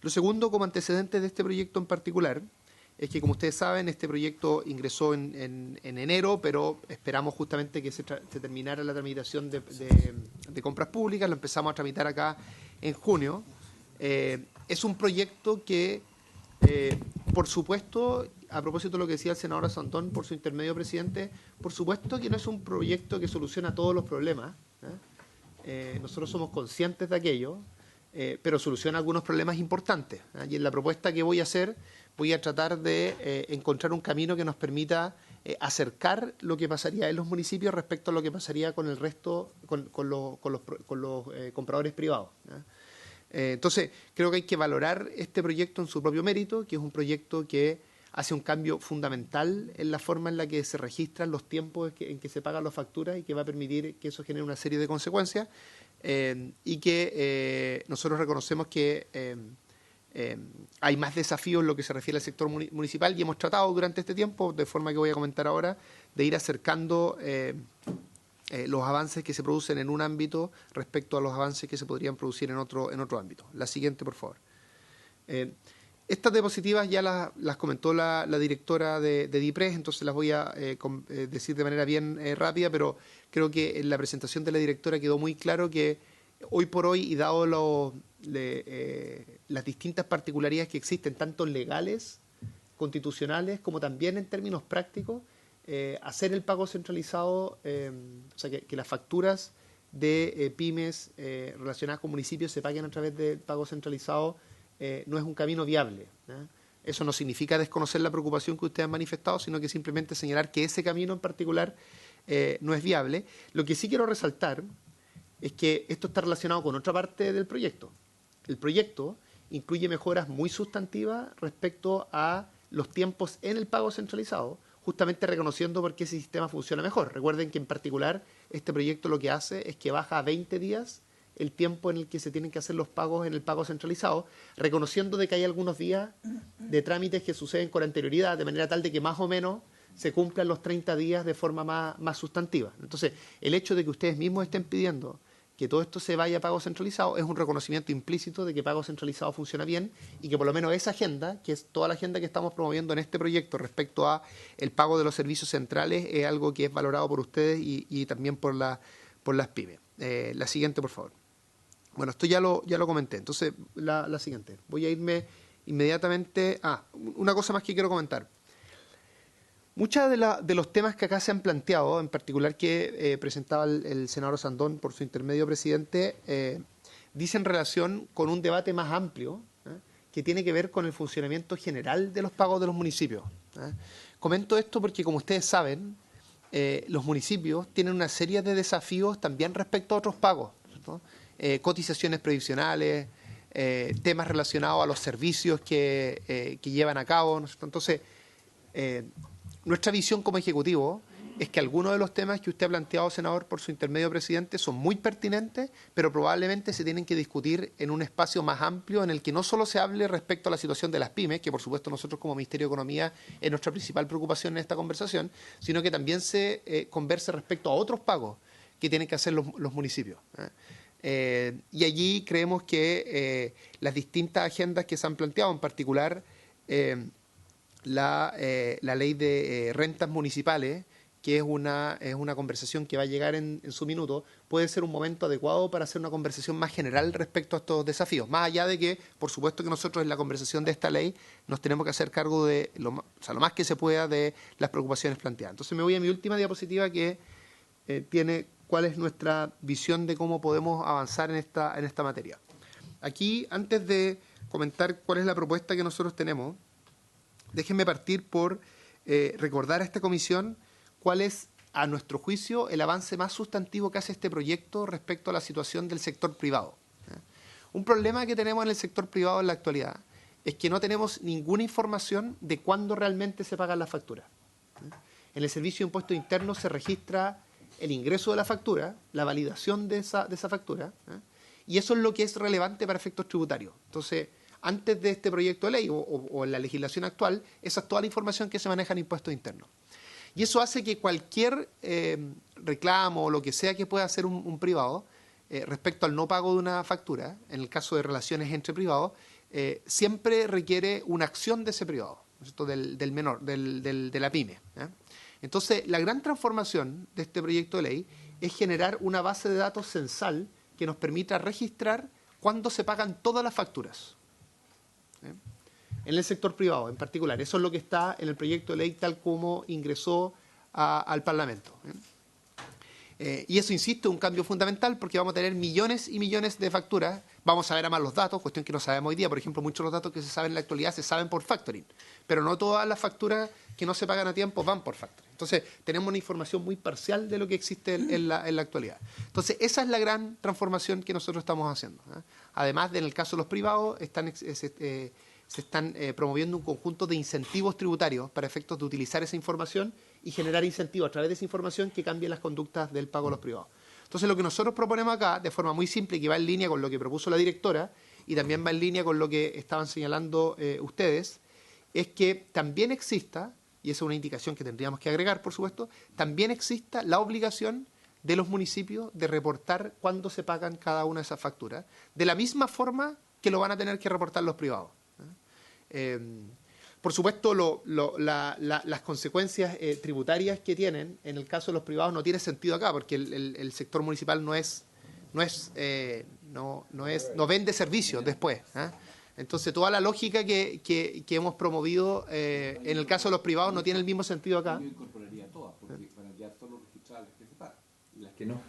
Lo segundo, como antecedentes de este proyecto en particular, es que, como ustedes saben, este proyecto ingresó en enero, pero esperamos justamente que se terminara la tramitación de compras públicas. Lo empezamos a tramitar acá en junio. Es un proyecto que, por supuesto, a propósito de lo que decía el senador Santón por su intermedio, presidente, por supuesto que no es un proyecto que soluciona todos los problemas. Nosotros somos conscientes de aquello, pero soluciona algunos problemas importantes. Y en la propuesta que voy a hacer, voy a tratar de encontrar un camino que nos permita acercar lo que pasaría en los municipios respecto a lo que pasaría con el resto, con los compradores privados. Entonces, creo que hay que valorar este proyecto en su propio mérito, que es un proyecto que hace un cambio fundamental en la forma en la que se registran los tiempos en que se pagan las facturas, y que va a permitir que eso genere una serie de consecuencias, y que nosotros reconocemos que hay más desafíos en lo que se refiere al sector municipal, y hemos tratado durante este tiempo, de forma que voy a comentar ahora, de ir acercando los avances que se producen en un ámbito respecto a los avances que se podrían producir en otro ámbito. La siguiente, por favor. Estas diapositivas ya las comentó la directora de DIPRES, entonces las voy a decir de manera bien rápida, pero creo que en la presentación de la directora quedó muy claro que hoy por hoy, y dado las distintas particularidades que existen, tanto legales, constitucionales, como también en términos prácticos, hacer el pago centralizado, o sea, que las facturas de pymes relacionadas con municipios se paguen a través del pago centralizado, no es un camino viable. Eso no significa desconocer la preocupación que ustedes han manifestado, sino que simplemente señalar que ese camino en particular no es viable. Lo que sí quiero resaltar es que esto está relacionado con otra parte del proyecto. El proyecto incluye mejoras muy sustantivas respecto a los tiempos en el pago centralizado, justamente reconociendo por qué ese sistema funciona mejor. Recuerden que en particular este proyecto lo que hace es que baja a 20 días el tiempo en el que se tienen que hacer los pagos en el pago centralizado, reconociendo de que hay algunos días de trámites que suceden con anterioridad, de manera tal de que más o menos se cumplan los 30 días de forma más sustantiva. Entonces, el hecho de que ustedes mismos estén pidiendo que todo esto se vaya a pago centralizado es un reconocimiento implícito de que pago centralizado funciona bien, y que por lo menos esa agenda, que es toda la agenda que estamos promoviendo en este proyecto respecto a el pago de los servicios centrales, es algo que es valorado por ustedes y también por las pymes. La siguiente, por favor. Bueno, esto ya lo comenté. Entonces, la siguiente. Voy a irme inmediatamente... una cosa más que quiero comentar. Muchos de los temas que acá se han planteado, en particular que presentaba el senador Sandón por su intermedio, presidente, dicen relación con un debate más amplio, que tiene que ver con el funcionamiento general de los pagos de los municipios. Comento esto porque, como ustedes saben, los municipios tienen una serie de desafíos también respecto a otros pagos, ¿cierto? Cotizaciones previsionales, temas relacionados a los servicios que llevan a cabo, ¿no es cierto? Entonces, nuestra visión como Ejecutivo es que algunos de los temas que usted ha planteado, senador, por su intermedio, presidente, son muy pertinentes, pero probablemente se tienen que discutir en un espacio más amplio en el que no solo se hable respecto a la situación de las pymes, que por supuesto nosotros como Ministerio de Economía es nuestra principal preocupación en esta conversación, sino que también se converse respecto a otros pagos que tienen que hacer los municipios. Y allí creemos que las distintas agendas que se han planteado, en particular la ley de rentas municipales, que es una conversación que va a llegar en su minuto, puede ser un momento adecuado para hacer una conversación más general respecto a estos desafíos. Más allá de que, por supuesto que nosotros en la conversación de esta ley nos tenemos que hacer cargo de lo más que se pueda de las preocupaciones planteadas. Entonces me voy a mi última diapositiva, que tiene cuál es nuestra visión de cómo podemos avanzar en esta materia. Aquí, antes de comentar cuál es la propuesta que nosotros tenemos, déjenme partir por recordar a esta comisión cuál es, a nuestro juicio, el avance más sustantivo que hace este proyecto respecto a la situación del sector privado. Un problema que tenemos en el sector privado en la actualidad es que no tenemos ninguna información de cuándo realmente se pagan las facturas. En el Servicio de Impuestos Internos se registra el ingreso de la factura, la validación de esa factura, y eso es lo que es relevante para efectos tributarios. Entonces, antes de este proyecto de ley o en la legislación actual, esa es toda la información que se maneja en impuestos internos. Y eso hace que cualquier reclamo o lo que sea que pueda hacer un privado respecto al no pago de una factura, en el caso de relaciones entre privados, siempre requiere una acción de ese privado, ¿no? del menor, de la pyme. Entonces, la gran transformación de este proyecto de ley es generar una base de datos censal que nos permita registrar cuándo se pagan todas las facturas. En el sector privado en particular. Eso es lo que está en el proyecto de ley tal como ingresó al Parlamento. Y eso, insisto, es un cambio fundamental porque vamos a tener millones y millones de facturas. Vamos a ver además los datos, cuestión que no sabemos hoy día. Por ejemplo, muchos de los datos que se saben en la actualidad se saben por factoring, pero no todas las facturas que no se pagan a tiempo van por factoring. Entonces, tenemos una información muy parcial de lo que existe en la actualidad. Entonces, esa es la gran transformación que nosotros estamos haciendo. Además, en el caso de los privados, se están promoviendo un conjunto de incentivos tributarios para efectos de utilizar esa información y generar incentivos a través de esa información que cambien las conductas del pago a los privados. Entonces, lo que nosotros proponemos acá, de forma muy simple, que va en línea con lo que propuso la directora y también va en línea con lo que estaban señalando ustedes, es que también exista, y esa es una indicación que tendríamos que agregar, por supuesto, también exista la obligación de los municipios de reportar cuándo se pagan cada una de esas facturas, de la misma forma que lo van a tener que reportar los privados. Por supuesto, las consecuencias tributarias que tienen en el caso de los privados no tiene sentido acá, porque el sector municipal no vende servicios después. Entonces, toda la lógica que hemos promovido en el caso de los privados no tiene el mismo sentido acá. Yo incorporaría todas, porque van a quedar solo registradas las que se pagan y las que no.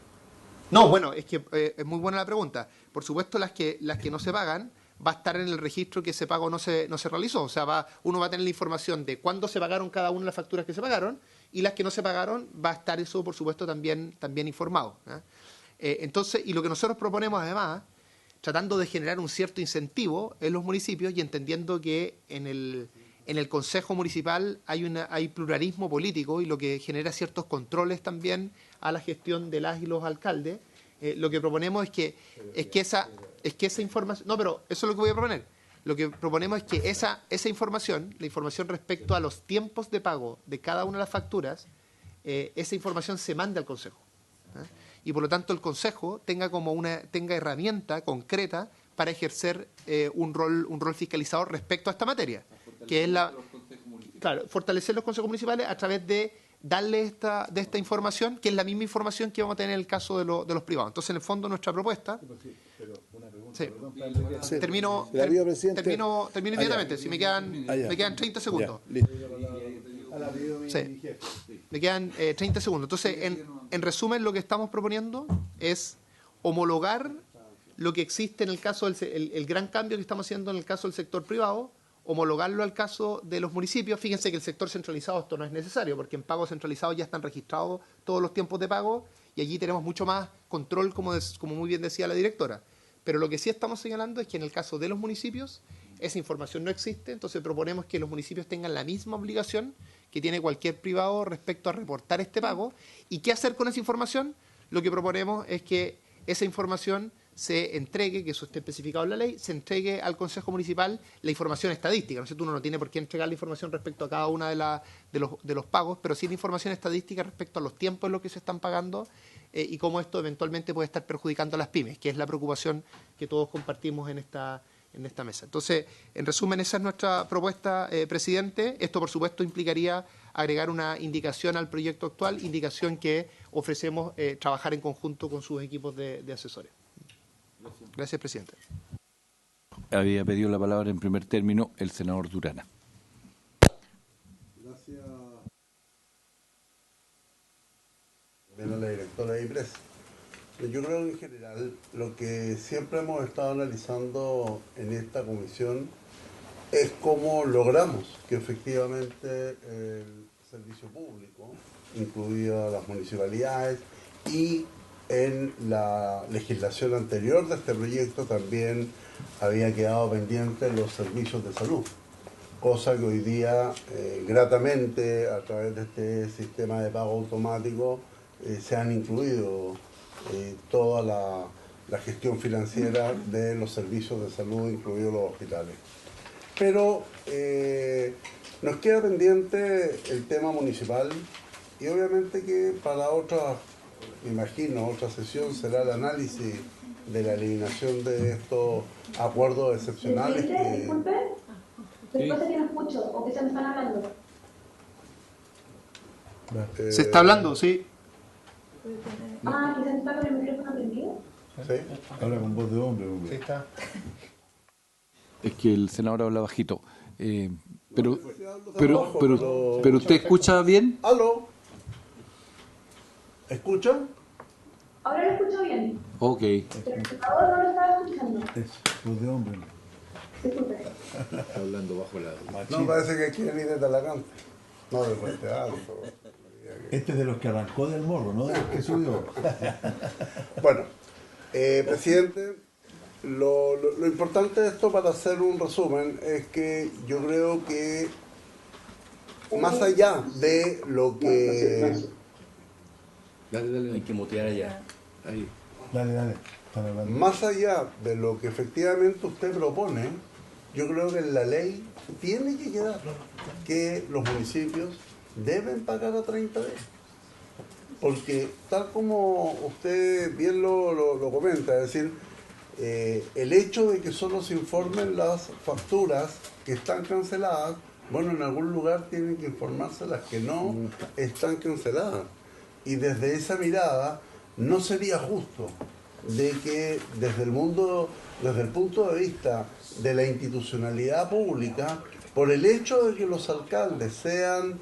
No, bueno, es que es muy buena la pregunta. Por supuesto, las que no se pagan va a estar en el registro que ese pago no se realizó. O sea, uno va a tener la información de cuándo se pagaron cada una de las facturas que se pagaron, y las que no se pagaron va a estar eso, por supuesto, también informado. Entonces, y lo que nosotros proponemos además, tratando de generar un cierto incentivo en los municipios y entendiendo que en el Consejo Municipal hay pluralismo político y lo que genera ciertos controles también a la gestión de las y los alcaldes, lo que proponemos es que esa información... No, pero eso es lo que voy a proponer. Lo que proponemos es que esa información, la información respecto a los tiempos de pago de cada una de las facturas, esa información se mande al Consejo. Y por lo tanto el Consejo tenga herramienta concreta para ejercer un rol fiscalizador respecto a esta materia, que es fortalecer los consejos municipales a través de darle esta información, que es la misma información que vamos a tener en el caso de los privados. Entonces, en el fondo, nuestra propuesta... Pero una pregunta, sí. Perdón, termino inmediatamente, si me quedan 30 segundos. Sí. Me quedan 30 segundos. Entonces, en resumen, lo que estamos proponiendo es homologar lo que existe en el caso el gran cambio que estamos haciendo en el caso del sector privado, homologarlo al caso de los municipios. Fíjense que el sector centralizado esto no es necesario, porque en pagos centralizados ya están registrados todos los tiempos de pago y allí tenemos mucho más control, como muy bien decía la directora. Pero lo que sí estamos señalando es que en el caso de los municipios esa información no existe, entonces proponemos que los municipios tengan la misma obligación que tiene cualquier privado respecto a reportar este pago. ¿Y qué hacer con esa información? Lo que proponemos es que esa información se entregue, que eso esté especificado en la ley, se entregue al Consejo Municipal la información estadística. ¿No es cierto? Uno no tiene por qué entregar la información respecto a cada una de los pagos, pero sí la información estadística respecto a los tiempos en los que se están pagando y cómo esto eventualmente puede estar perjudicando a las pymes, que es la preocupación que todos compartimos en esta mesa. Entonces, en resumen, esa es nuestra propuesta, presidente. Esto, por supuesto, implicaría agregar una indicación al proyecto actual, indicación que ofrecemos trabajar en conjunto con sus equipos de asesores. Gracias, presidente. Había pedido la palabra en primer término el senador Durana. Gracias. Bien a la directora de IPRES. Yo creo que en general lo que siempre hemos estado analizando en esta comisión es cómo logramos que efectivamente el servicio público, incluidas las municipalidades, y en la legislación anterior de este proyecto también había quedado pendiente los servicios de salud, cosa que hoy día gratamente a través de este sistema de pago automático se han incluido toda la gestión financiera de los servicios de salud, incluidos los hospitales. Pero nos queda pendiente el tema municipal y obviamente que para otra, me imagino, otra sesión será el análisis de la eliminación de estos acuerdos excepcionales. Disculpe, después que no escucho o que se me están hablando. ¿Se está hablando? Sí. Quizás está con el micrófono prendido. ¿Sí? Habla con voz de hombre. Sí, está. Es que el senador habla bajito. Pero ¿usted escucha bien? ¿Aló? ¿Escucha? Ahora lo escucho bien. Ok. Pero por favor no lo estaba escuchando. Voz de hombre. Disculpe. Está hablando bajo la... No, parece que quieren ir de Talagante. No, de Puente Alto. Este es de los que arrancó del morro, no de los que subió. Bueno, presidente, lo importante de esto, para hacer un resumen, es que yo creo que más allá de lo que... Dale. Hay que mutear allá. Ahí. Dale. Están hablando. Más allá de lo que efectivamente usted propone, yo creo que en la ley tiene que quedar que los municipios deben pagar a 30 días. Porque tal como usted bien lo comenta, es decir, el hecho de que solo se informen las facturas que están canceladas, bueno, en algún lugar tienen que informarse las que no están canceladas. Y desde esa mirada no sería justo de que desde el punto de vista de la institucionalidad pública, por el hecho de que los alcaldes sean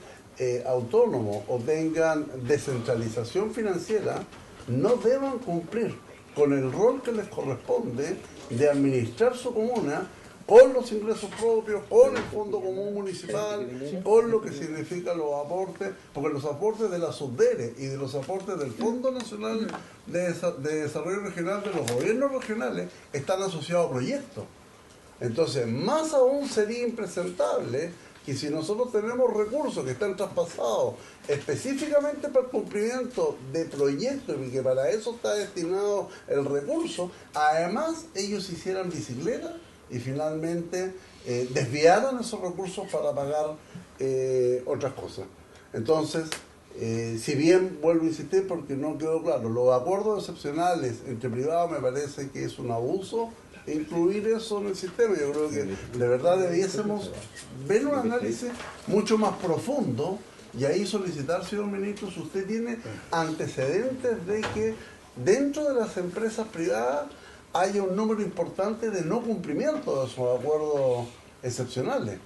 autónomos o tengan descentralización financiera, no deban cumplir con el rol que les corresponde de administrar su comuna con los ingresos propios, con el Fondo Común Municipal, con lo que significan los aportes, porque los aportes de la SUDERE y de los aportes del Fondo Nacional de Desarrollo Regional de los gobiernos regionales están asociados a proyectos. Entonces, más aún sería impresentable que si nosotros tenemos recursos que están traspasados específicamente para el cumplimiento de proyectos y que para eso está destinado el recurso, además ellos hicieran bicicleta y finalmente desviaron esos recursos para pagar otras cosas. Entonces, si bien vuelvo a insistir porque no quedó claro, los acuerdos excepcionales entre privados me parece que es un abuso incluir eso en el sistema. Yo creo que de verdad debiésemos ver un análisis mucho más profundo y ahí solicitar, señor ministro, si usted tiene antecedentes de que dentro de las empresas privadas haya un número importante de no cumplimiento de esos acuerdos excepcionales.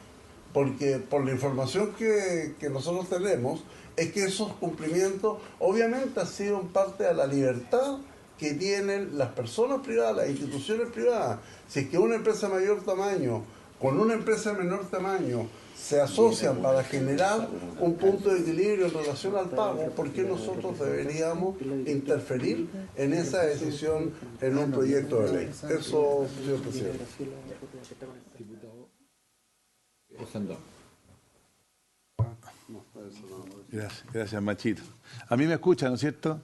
Porque por la información que nosotros tenemos, es que esos cumplimientos obviamente han sido en parte a la libertad que tienen las personas privadas, las instituciones privadas. Si es que una empresa de mayor tamaño con una empresa de menor tamaño se asocian para generar un punto de equilibrio en relación al pago, ¿por qué nosotros deberíamos interferir en esa decisión en un proyecto de ley? Eso, señor presidente. Gracias, Machito. A mí me escucha, ¿no es cierto?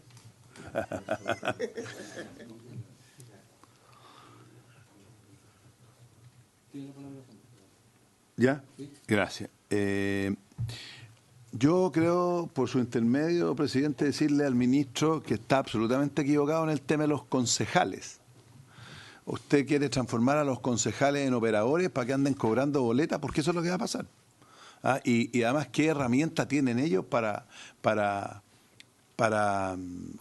¿Ya? Gracias. Yo creo, por su intermedio, presidente, decirle al ministro que está absolutamente equivocado en el tema de los concejales. Usted quiere transformar a los concejales en operadores para que anden cobrando boletas, porque eso es lo que va a pasar. ¿Ah? Y además, ¿qué herramienta tienen ellos para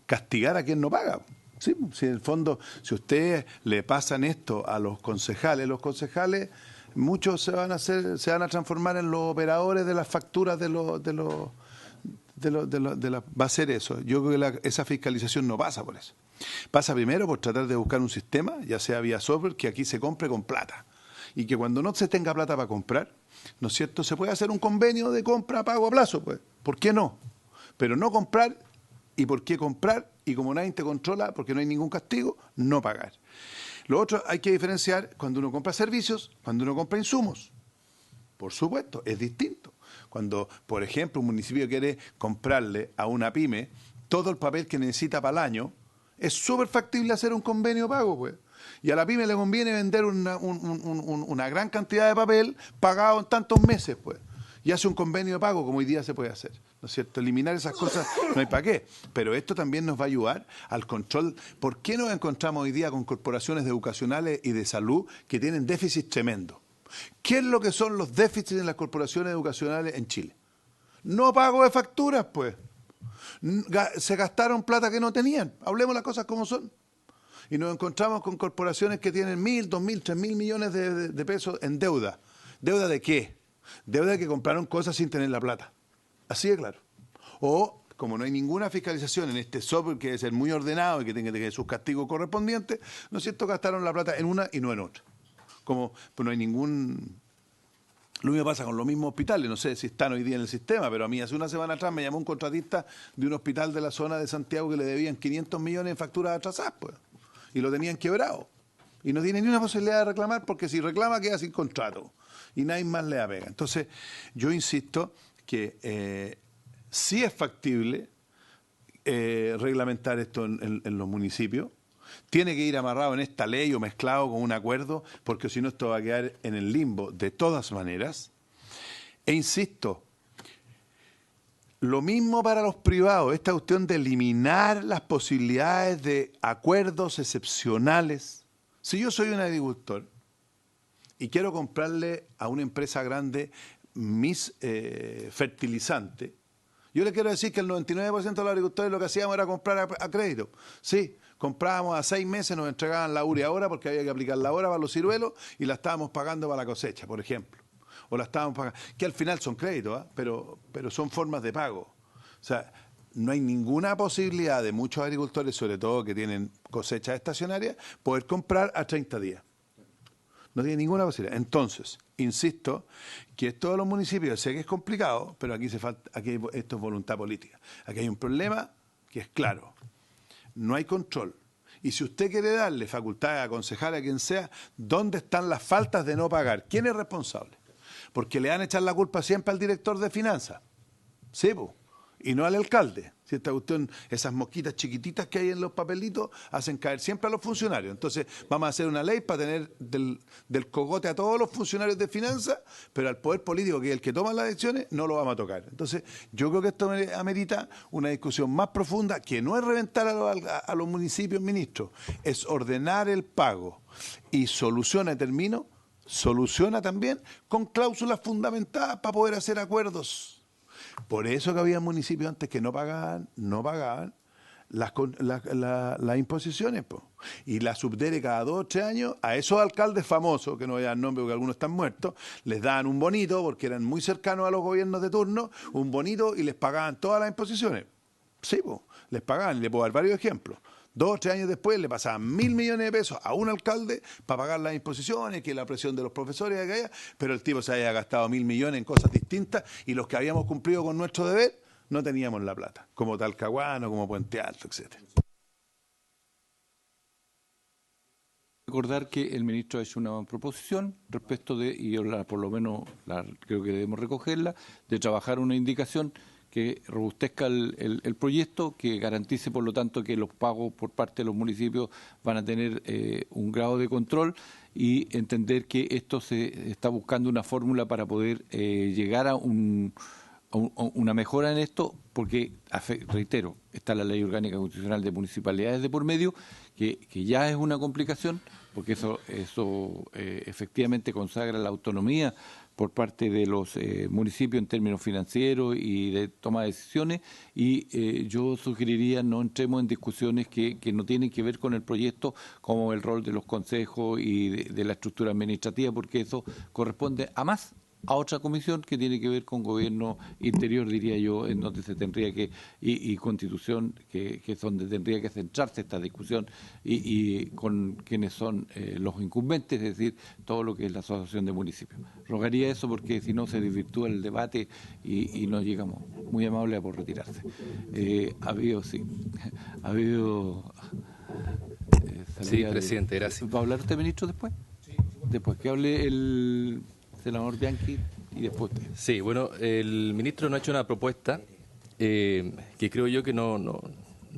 castigar a quien no paga? Sí, si en el fondo, si ustedes le pasan esto a los concejales muchos se van a transformar en los operadores de las facturas va a ser eso. Yo creo que esa fiscalización no pasa por eso. Pasa primero por tratar de buscar un sistema, ya sea vía software, que aquí se compre con plata. Y que cuando no se tenga plata para comprar, ¿no es cierto?, se puede hacer un convenio de compra pago a plazo, pues. ¿Por qué no? Pero no comprar, ¿y por qué comprar? Y como nadie te controla, porque no hay ningún castigo, no pagar. Lo otro, hay que diferenciar cuando uno compra servicios, cuando uno compra insumos. Por supuesto, es distinto. Cuando, por ejemplo, un municipio quiere comprarle a una pyme todo el papel que necesita para el año, es súper factible hacer un convenio pago, pues. Y a la pyme le conviene vender una gran cantidad de papel pagado en tantos meses, pues. Y hace un convenio de pago, como hoy día se puede hacer, ¿no es cierto? Eliminar esas cosas no hay para qué. Pero esto también nos va a ayudar al control. ¿Por qué nos encontramos hoy día con corporaciones educacionales y de salud que tienen déficits tremendos? ¿Qué es lo que son los déficits en las corporaciones educacionales en Chile? No pago de facturas, pues. Se gastaron plata que no tenían. Hablemos las cosas como son. Y nos encontramos con corporaciones que tienen 1.000, 2.000, 3.000 millones de pesos en deuda. ¿Deuda de qué? Deuda de que compraron cosas sin tener la plata. Así de claro. O, como no hay ninguna fiscalización en este software que debe ser muy ordenado y que tenga que tener sus castigos correspondientes, ¿no es cierto?, gastaron la plata en una y no en otra. Como pues no hay ningún... Lo mismo pasa con los mismos hospitales, no sé si están hoy día en el sistema, pero a mí hace una semana atrás me llamó un contratista de un hospital de la zona de Santiago que le debían 500 millones en facturas atrasadas, pues, y lo tenían quebrado. Y no tiene ni una posibilidad de reclamar, porque si reclama queda sin contrato y nadie más le apega. Entonces, yo insisto que sí es factible reglamentar esto en los municipios. Tiene que ir amarrado en esta ley o mezclado con un acuerdo, porque si no esto va a quedar en el limbo de todas maneras. E insisto, lo mismo para los privados, esta cuestión de eliminar las posibilidades de acuerdos excepcionales. Si yo soy un agricultor y quiero comprarle a una empresa grande mis fertilizantes, yo le quiero decir que el 99% de los agricultores lo que hacíamos era comprar a crédito. Sí, comprábamos a 6 meses, nos entregaban la urea ahora porque había que aplicarla ahora para los ciruelos y la estábamos pagando para la cosecha, por ejemplo. O la estábamos pagando, que al final son créditos, ¿eh? pero son formas de pago. O sea, no hay ninguna posibilidad de muchos agricultores, sobre todo que tienen cosechas estacionarias, poder comprar a 30 días. No tiene ninguna posibilidad. Entonces, insisto, que esto de los municipios, sé que es complicado, pero aquí esto es voluntad política. Aquí hay un problema que es claro. No hay control. Y si usted quiere darle facultades a concejales, a quien sea, ¿dónde están las faltas de no pagar? ¿Quién es responsable? Porque le van a echar la culpa siempre al director de finanzas. Sí, pues. Y no al alcalde. Si esta cuestión, esas mosquitas chiquititas que hay en los papelitos hacen caer siempre a los funcionarios. Entonces vamos a hacer una ley para tener del cogote a todos los funcionarios de finanzas, pero al poder político, que es el que toma las decisiones, no lo vamos a tocar. Entonces yo creo que esto amerita una discusión más profunda, que no es reventar a los municipios, ministros, es ordenar el pago. Y soluciona también con cláusulas fundamentadas para poder hacer acuerdos. Por eso que había municipios antes que no pagaban las imposiciones, po. Y la subdere cada 2 o 3 años a esos alcaldes famosos, que no voy a dar nombre porque algunos están muertos, les daban un bonito porque eran muy cercanos a los gobiernos de turno, un bonito, y les pagaban todas las imposiciones. Sí, po, les pagaban, y le puedo dar varios ejemplos. 2 o 3 años después le pasaban 1.000 millones de pesos a un alcalde para pagar las imposiciones, que la presión de los profesores de aquella, pero el tipo se había gastado 1.000 millones en cosas distintas y los que habíamos cumplido con nuestro deber no teníamos la plata, como Talcahuano, como Puente Alto, etcétera. Recordar que el ministro ha hecho una proposición respecto de, y yo por lo menos creo que debemos recogerla, de trabajar una indicación que robustezca el proyecto, que garantice, por lo tanto, que los pagos por parte de los municipios van a tener un grado de control y entender que esto se está buscando una fórmula para poder llegar a una mejora en esto, porque, reitero, está la Ley Orgánica Constitucional de Municipalidades de por medio, que ya es una complicación, porque eso efectivamente consagra la autonomía por parte de los municipios en términos financieros y de toma de decisiones, y yo sugeriría no entremos en discusiones que no tienen que ver con el proyecto, como el rol de los consejos y de la estructura administrativa, porque eso corresponde a otra comisión que tiene que ver con gobierno interior, diría yo, en donde se tendría que, y constitución, que es donde tendría que centrarse esta discusión, y con quienes son los incumbentes, es decir, todo lo que es la asociación de municipios. Rogaría eso porque si no se desvirtúa el debate y no llegamos. Muy amable por retirarse. Ha habido sí, presidente, gracias. ¿Va a hablar usted, ministro, después? Sí. Después que hable el senador Bianchi y después usted. Sí, bueno, el ministro nos ha hecho una propuesta que creo yo que no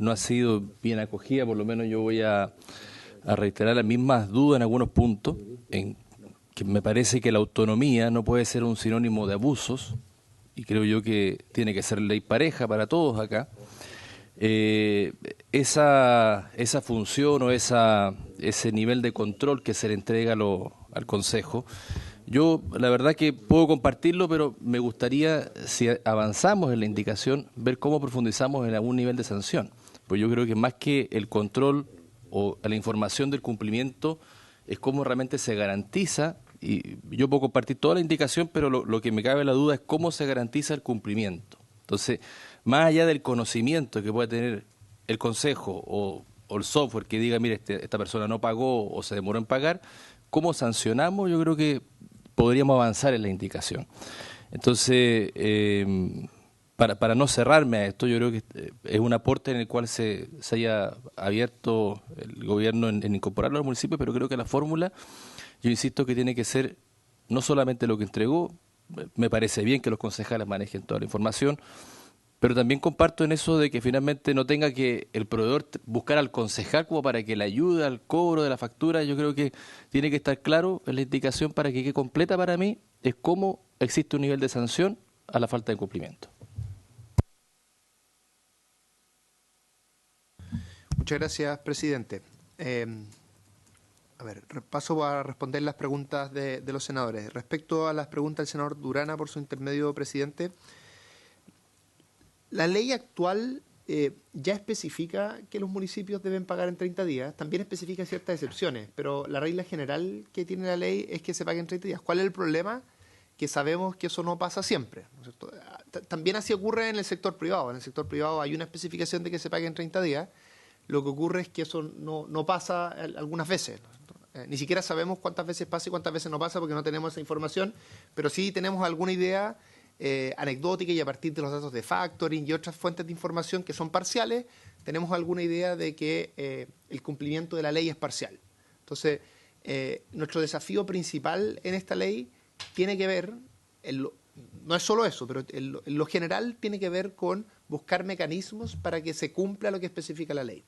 ha sido bien acogida, por lo menos yo voy a reiterar las mismas dudas en algunos puntos, en que me parece que la autonomía no puede ser un sinónimo de abusos, y creo yo que tiene que ser ley pareja para todos acá. Esa función o ese nivel de control que se le entrega al Consejo, yo la verdad que puedo compartirlo, pero me gustaría, si avanzamos en la indicación, ver cómo profundizamos en algún nivel de sanción. Pues yo creo que más que el control o la información del cumplimiento, es cómo realmente se garantiza, y yo puedo compartir toda la indicación, pero lo que me cabe la duda es cómo se garantiza el cumplimiento. Entonces, más allá del conocimiento que pueda tener el Consejo o el software que diga, mire, esta persona no pagó o se demoró en pagar, ¿cómo sancionamos? Yo creo que podríamos avanzar en la indicación. Entonces, para no cerrarme a esto, yo creo que es un aporte en el cual se haya abierto el gobierno en incorporarlo al municipio, pero creo que la fórmula, yo insisto que tiene que ser no solamente lo que entregó, me parece bien que los concejales manejen toda la información, pero también comparto en eso de que finalmente no tenga que el proveedor buscar al concejal como para que le ayude al cobro de la factura. Yo creo que tiene que estar claro en la indicación para que quede completa para mí, es cómo existe un nivel de sanción a la falta de cumplimiento. Muchas gracias, presidente. Paso a responder las preguntas de los senadores. Respecto a las preguntas del senador Durana, por su intermedio, presidente, la ley actual ya especifica que los municipios deben pagar en 30 días, también especifica ciertas excepciones, pero la regla general que tiene la ley es que se pague en 30 días. ¿Cuál es el problema? Que sabemos que eso no pasa siempre, ¿no es cierto? También así ocurre en el sector privado. En el sector privado hay una especificación de que se pague en 30 días. Lo que ocurre es que eso no pasa algunas veces, ¿no? Ni siquiera sabemos cuántas veces pasa y cuántas veces no pasa porque no tenemos esa información, pero sí tenemos alguna idea anecdótica, y a partir de los datos de factoring y otras fuentes de información que son parciales, tenemos alguna idea de que el cumplimiento de la ley es parcial. Entonces, nuestro desafío principal en esta ley tiene que ver, no es solo eso, pero en lo general tiene que ver con buscar mecanismos para que se cumpla lo que especifica la ley.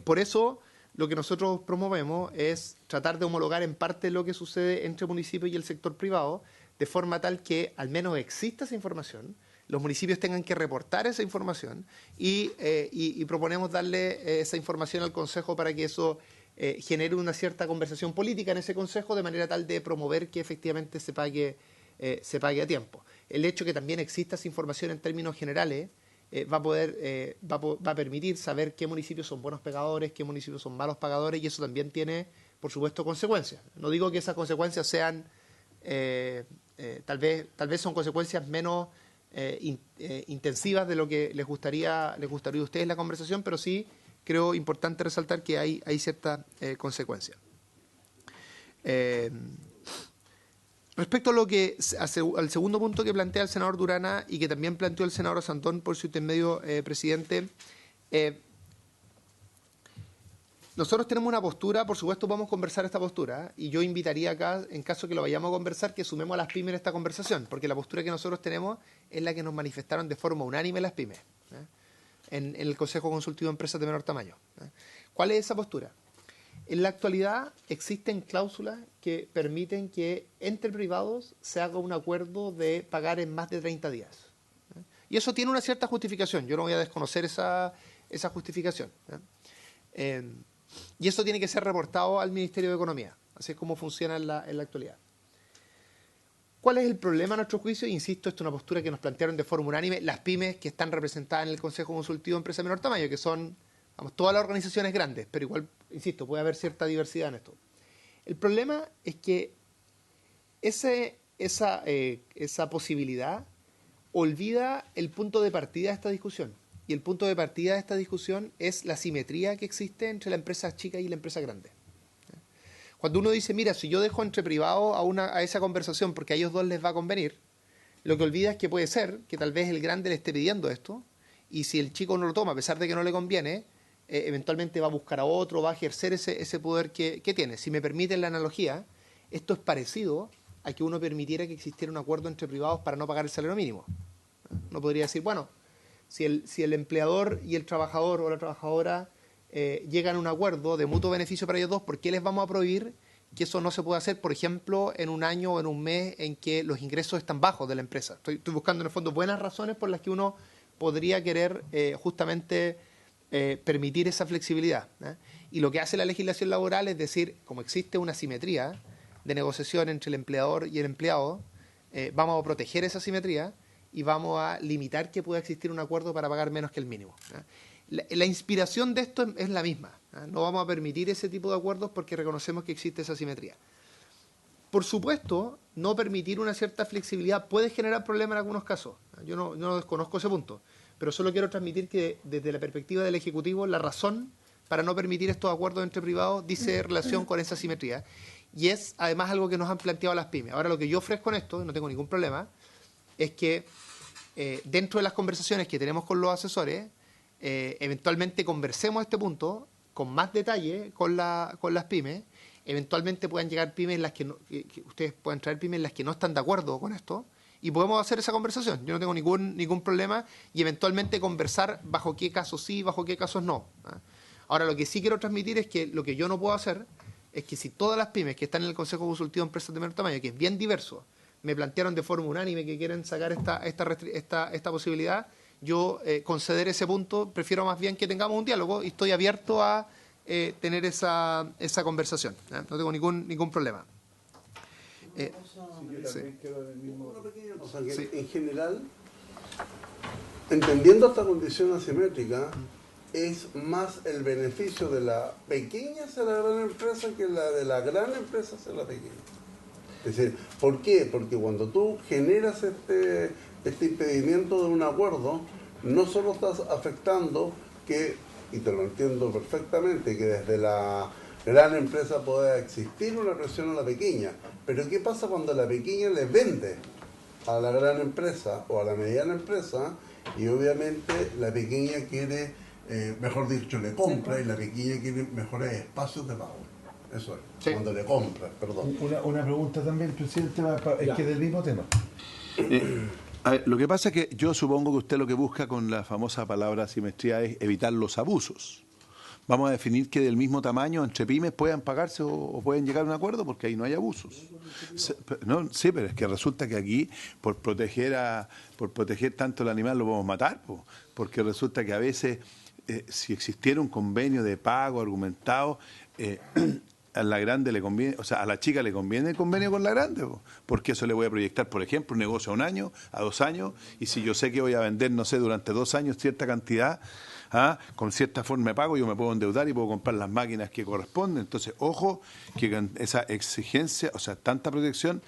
Por eso, lo que nosotros promovemos es tratar de homologar en parte lo que sucede entre municipios y el sector privado, de forma tal que al menos exista esa información, los municipios tengan que reportar esa información y proponemos darle esa información al Consejo para que eso genere una cierta conversación política en ese Consejo, de manera tal de promover que efectivamente se pague a tiempo. El hecho que también exista esa información en términos generales va a permitir saber qué municipios son buenos pagadores, qué municipios son malos pagadores, y eso también tiene, por supuesto, consecuencias. No digo que esas consecuencias sean, tal vez son consecuencias menos intensivas de lo que les gustaría a ustedes la conversación, pero sí creo importante resaltar que hay ciertas consecuencias. Respecto a al segundo punto que plantea el senador Durana y que también planteó el senador Santón por su intermedio, presidente, nosotros tenemos una postura, por supuesto vamos a conversar esta postura, y yo invitaría acá, en caso que lo vayamos a conversar, que sumemos a las pymes en esta conversación, porque la postura que nosotros tenemos es la que nos manifestaron de forma unánime las pymes, en el Consejo Consultivo de Empresas de Menor Tamaño. ¿Cuál es esa postura? En la actualidad existen cláusulas que permiten que entre privados se haga un acuerdo de pagar en más de 30 días. Y eso tiene una cierta justificación, yo no voy a desconocer esa justificación. Y eso tiene que ser reportado al Ministerio de Economía. Así es como funciona en la actualidad. ¿Cuál es el problema a nuestro juicio? Insisto, esto es una postura que nos plantearon de forma unánime las pymes que están representadas en el Consejo Consultivo de Empresas de Menor Tamaño, que son todas las organizaciones grandes, pero igual, insisto, puede haber cierta diversidad en esto. El problema es que esa posibilidad olvida el punto de partida de esta discusión. Y el punto de partida de esta discusión es la simetría que existe entre la empresa chica y la empresa grande. Cuando uno dice, mira, si yo dejo entre privados a esa conversación porque a ellos dos les va a convenir, lo que olvida es que puede ser que tal vez el grande le esté pidiendo esto, y si el chico no lo toma, a pesar de que no le conviene, eventualmente va a buscar a otro, va a ejercer ese poder que tiene. Si me permiten la analogía, esto es parecido a que uno permitiera que existiera un acuerdo entre privados para no pagar el salario mínimo. Uno podría decir, bueno, si el empleador y el trabajador o la trabajadora llegan a un acuerdo de mutuo beneficio para ellos dos, ¿por qué les vamos a prohibir que eso no se pueda hacer, por ejemplo, en un año o en un mes en que los ingresos están bajos de la empresa? Estoy buscando en el fondo buenas razones por las que uno podría querer justamente permitir esa flexibilidad. Y lo que hace la legislación laboral es decir, como existe una simetría de negociación entre el empleador y el empleado, vamos a proteger esa simetría y vamos a limitar que pueda existir un acuerdo para pagar menos que el mínimo. La inspiración de esto es la misma. No vamos a permitir ese tipo de acuerdos porque reconocemos que existe esa simetría. Por supuesto, no permitir una cierta flexibilidad puede generar problemas en algunos casos. Yo no desconozco ese punto, pero solo quiero transmitir que desde la perspectiva del Ejecutivo, la razón para no permitir estos acuerdos entre privados dice relación con esa simetría. Y es además algo que nos han planteado las pymes. Ahora, lo que yo ofrezco en esto, no tengo ningún problema, es que dentro de las conversaciones que tenemos con los asesores, eventualmente conversemos este punto con más detalle con las pymes. Eventualmente puedan llegar pymes en las que ustedes puedan traer pymes en las que no están de acuerdo con esto y podemos hacer esa conversación. Yo no tengo ningún problema y eventualmente conversar bajo qué casos sí, bajo qué casos no. Ahora, lo que sí quiero transmitir es que lo que yo no puedo hacer es que si todas las pymes que están en el Consejo Consultivo de Empresas de Menor Tamaño, que es bien diverso, me plantearon de forma unánime que quieren sacar esta posibilidad, yo conceder ese punto, prefiero más bien que tengamos un diálogo y estoy abierto a tener esa conversación. No tengo ningún problema. Una pequeña cosa, que en general, entendiendo esta condición asimétrica, es más el beneficio de la pequeña hacia la gran empresa que la de la gran empresa hacia la pequeña. Es decir, ¿por qué? Porque cuando tú generas este impedimento de un acuerdo, no solo estás afectando que, y te lo entiendo perfectamente, que desde la gran empresa pueda existir una presión a la pequeña, pero ¿qué pasa cuando la pequeña le vende a la gran empresa o a la mediana empresa y obviamente la pequeña quiere, mejor dicho, le compra y la pequeña quiere mejores espacios de pago? Eso es, sí. Cuando le compras, perdón. Una pregunta también, presidente, es que del mismo tema. A ver, lo que pasa es que yo supongo que usted lo que busca con la famosa palabra asimetría es evitar los abusos. Vamos a definir que del mismo tamaño entre pymes puedan pagarse o pueden llegar a un acuerdo porque ahí no hay abusos. No, sí, pero es que resulta que aquí por proteger tanto el animal lo podemos matar, porque resulta que a veces si existiera un convenio de pago argumentado, a la grande le conviene, o sea, a la chica le conviene el convenio con la grande, porque eso le voy a proyectar, por ejemplo, un negocio a 1 año, a 2 años, y si yo sé que voy a vender, no sé, durante 2 años cierta cantidad, con cierta forma de pago, yo me puedo endeudar y puedo comprar las máquinas que corresponden. Entonces, ojo, que con esa exigencia, o sea, tanta protección,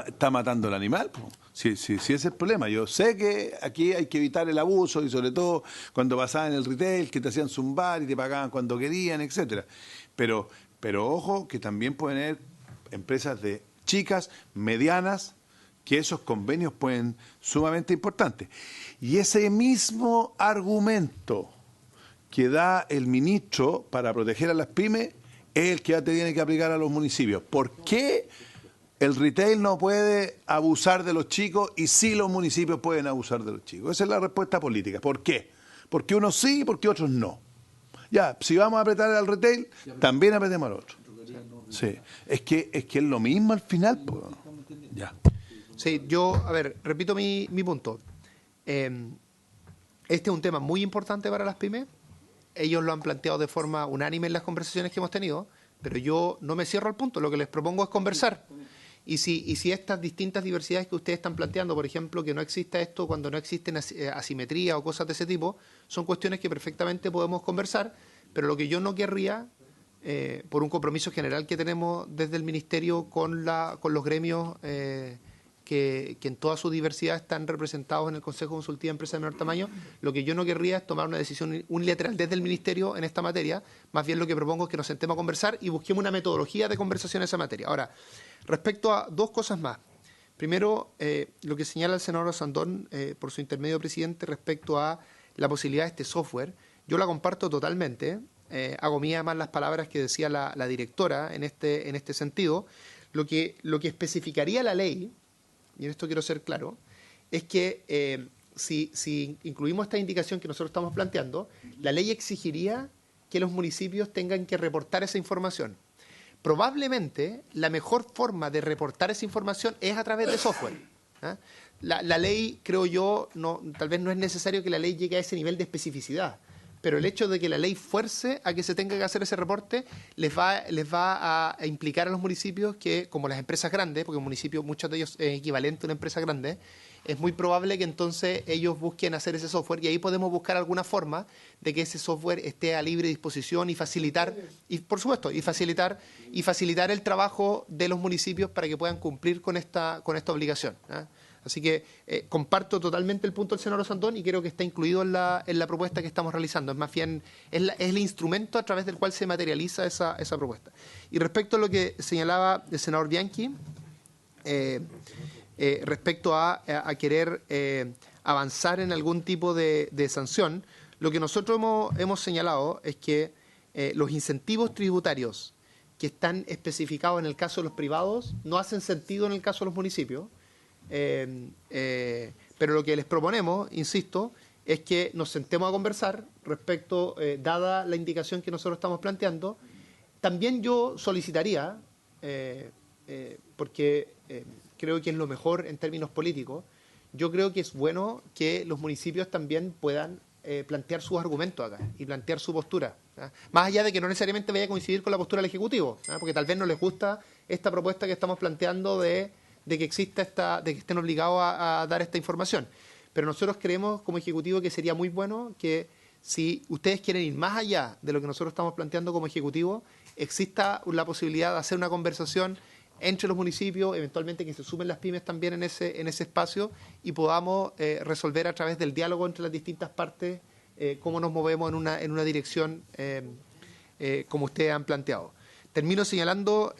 está matando al animal, Sí, ese es el problema. Yo sé que aquí hay que evitar el abuso y sobre todo cuando pasaba en el retail, que te hacían zumbar y te pagaban cuando querían, etcétera. Pero ojo que también pueden haber empresas de chicas, medianas, que esos convenios pueden sumamente importantes. Y ese mismo argumento que da el ministro para proteger a las pymes es el que tiene que aplicar a los municipios. ¿Por qué el retail no puede abusar de los chicos y sí los municipios pueden abusar de los chicos? Esa es la respuesta política. ¿Por qué? Porque unos sí y porque otros no. Ya, si vamos a apretar al retail, también apretemos al otro. Sí, es que es lo mismo al final. Pues. Ya. Sí, yo, a ver, repito mi punto. Este es un tema muy importante para las pymes. Ellos lo han planteado de forma unánime en las conversaciones que hemos tenido, pero yo no me cierro al punto. Lo que les propongo es conversar. Y si estas distintas diversidades que ustedes están planteando, por ejemplo, que no exista esto cuando no existen asimetría o cosas de ese tipo, son cuestiones que perfectamente podemos conversar, pero lo que yo no querría, por un compromiso general que tenemos desde el Ministerio con los gremios que en toda su diversidad están representados en el Consejo Consultivo de Empresas de Menor Tamaño, lo que yo no querría es tomar una decisión unilateral desde el Ministerio en esta materia. Más bien lo que propongo es que nos sentemos a conversar y busquemos una metodología de conversación en esa materia. Ahora, respecto a dos cosas más. Primero, lo que señala el senador Sandón, por su intermedio, presidente, respecto a la posibilidad de este software, yo la comparto totalmente. Hago mía además las palabras que decía la directora en este sentido. Lo que especificaría la ley, y en esto quiero ser claro, es que si incluimos esta indicación que nosotros estamos planteando, la ley exigiría que los municipios tengan que reportar esa información. Probablemente la mejor forma de reportar esa información es a través de software. ¿Ah? La ley, creo yo, tal vez no es necesario que la ley llegue a ese nivel de especificidad, pero el hecho de que la ley fuerce a que se tenga que hacer ese reporte les va a implicar a los municipios que, como las empresas grandes, porque un municipio, muchos de ellos es equivalente a una empresa grande, es muy probable que entonces ellos busquen hacer ese software y ahí podemos buscar alguna forma de que ese software esté a libre disposición y facilitar, y por supuesto, y facilitar el trabajo de los municipios para que puedan cumplir con esta obligación. ¿Eh? Así que comparto totalmente el punto del senador Sandón y creo que está incluido en la propuesta que estamos realizando. Es más bien, es el instrumento a través del cual se materializa esa propuesta. Y respecto a lo que señalaba el senador Bianchi, respecto a querer avanzar en algún tipo de sanción, lo que nosotros hemos señalado es que los incentivos tributarios que están especificados en el caso de los privados no hacen sentido en el caso de los municipios. Pero lo que les proponemos, insisto, es que nos sentemos a conversar respecto, dada la indicación que nosotros estamos planteando. También yo solicitaría, porque creo que es lo mejor en términos políticos, yo creo que es bueno que los municipios también puedan plantear sus argumentos acá y plantear su postura. ¿Ah? Más allá de que no necesariamente vaya a coincidir con la postura del Ejecutivo, ¿ah? Porque tal vez no les gusta esta propuesta que estamos planteando de que exista de que estén obligados a dar esta información. Pero nosotros creemos como Ejecutivo que sería muy bueno que si ustedes quieren ir más allá de lo que nosotros estamos planteando como Ejecutivo, exista la posibilidad de hacer una conversación entre los municipios, eventualmente que se sumen las pymes también en ese espacio y podamos resolver a través del diálogo entre las distintas partes cómo nos movemos en una dirección como ustedes han planteado. Termino señalando...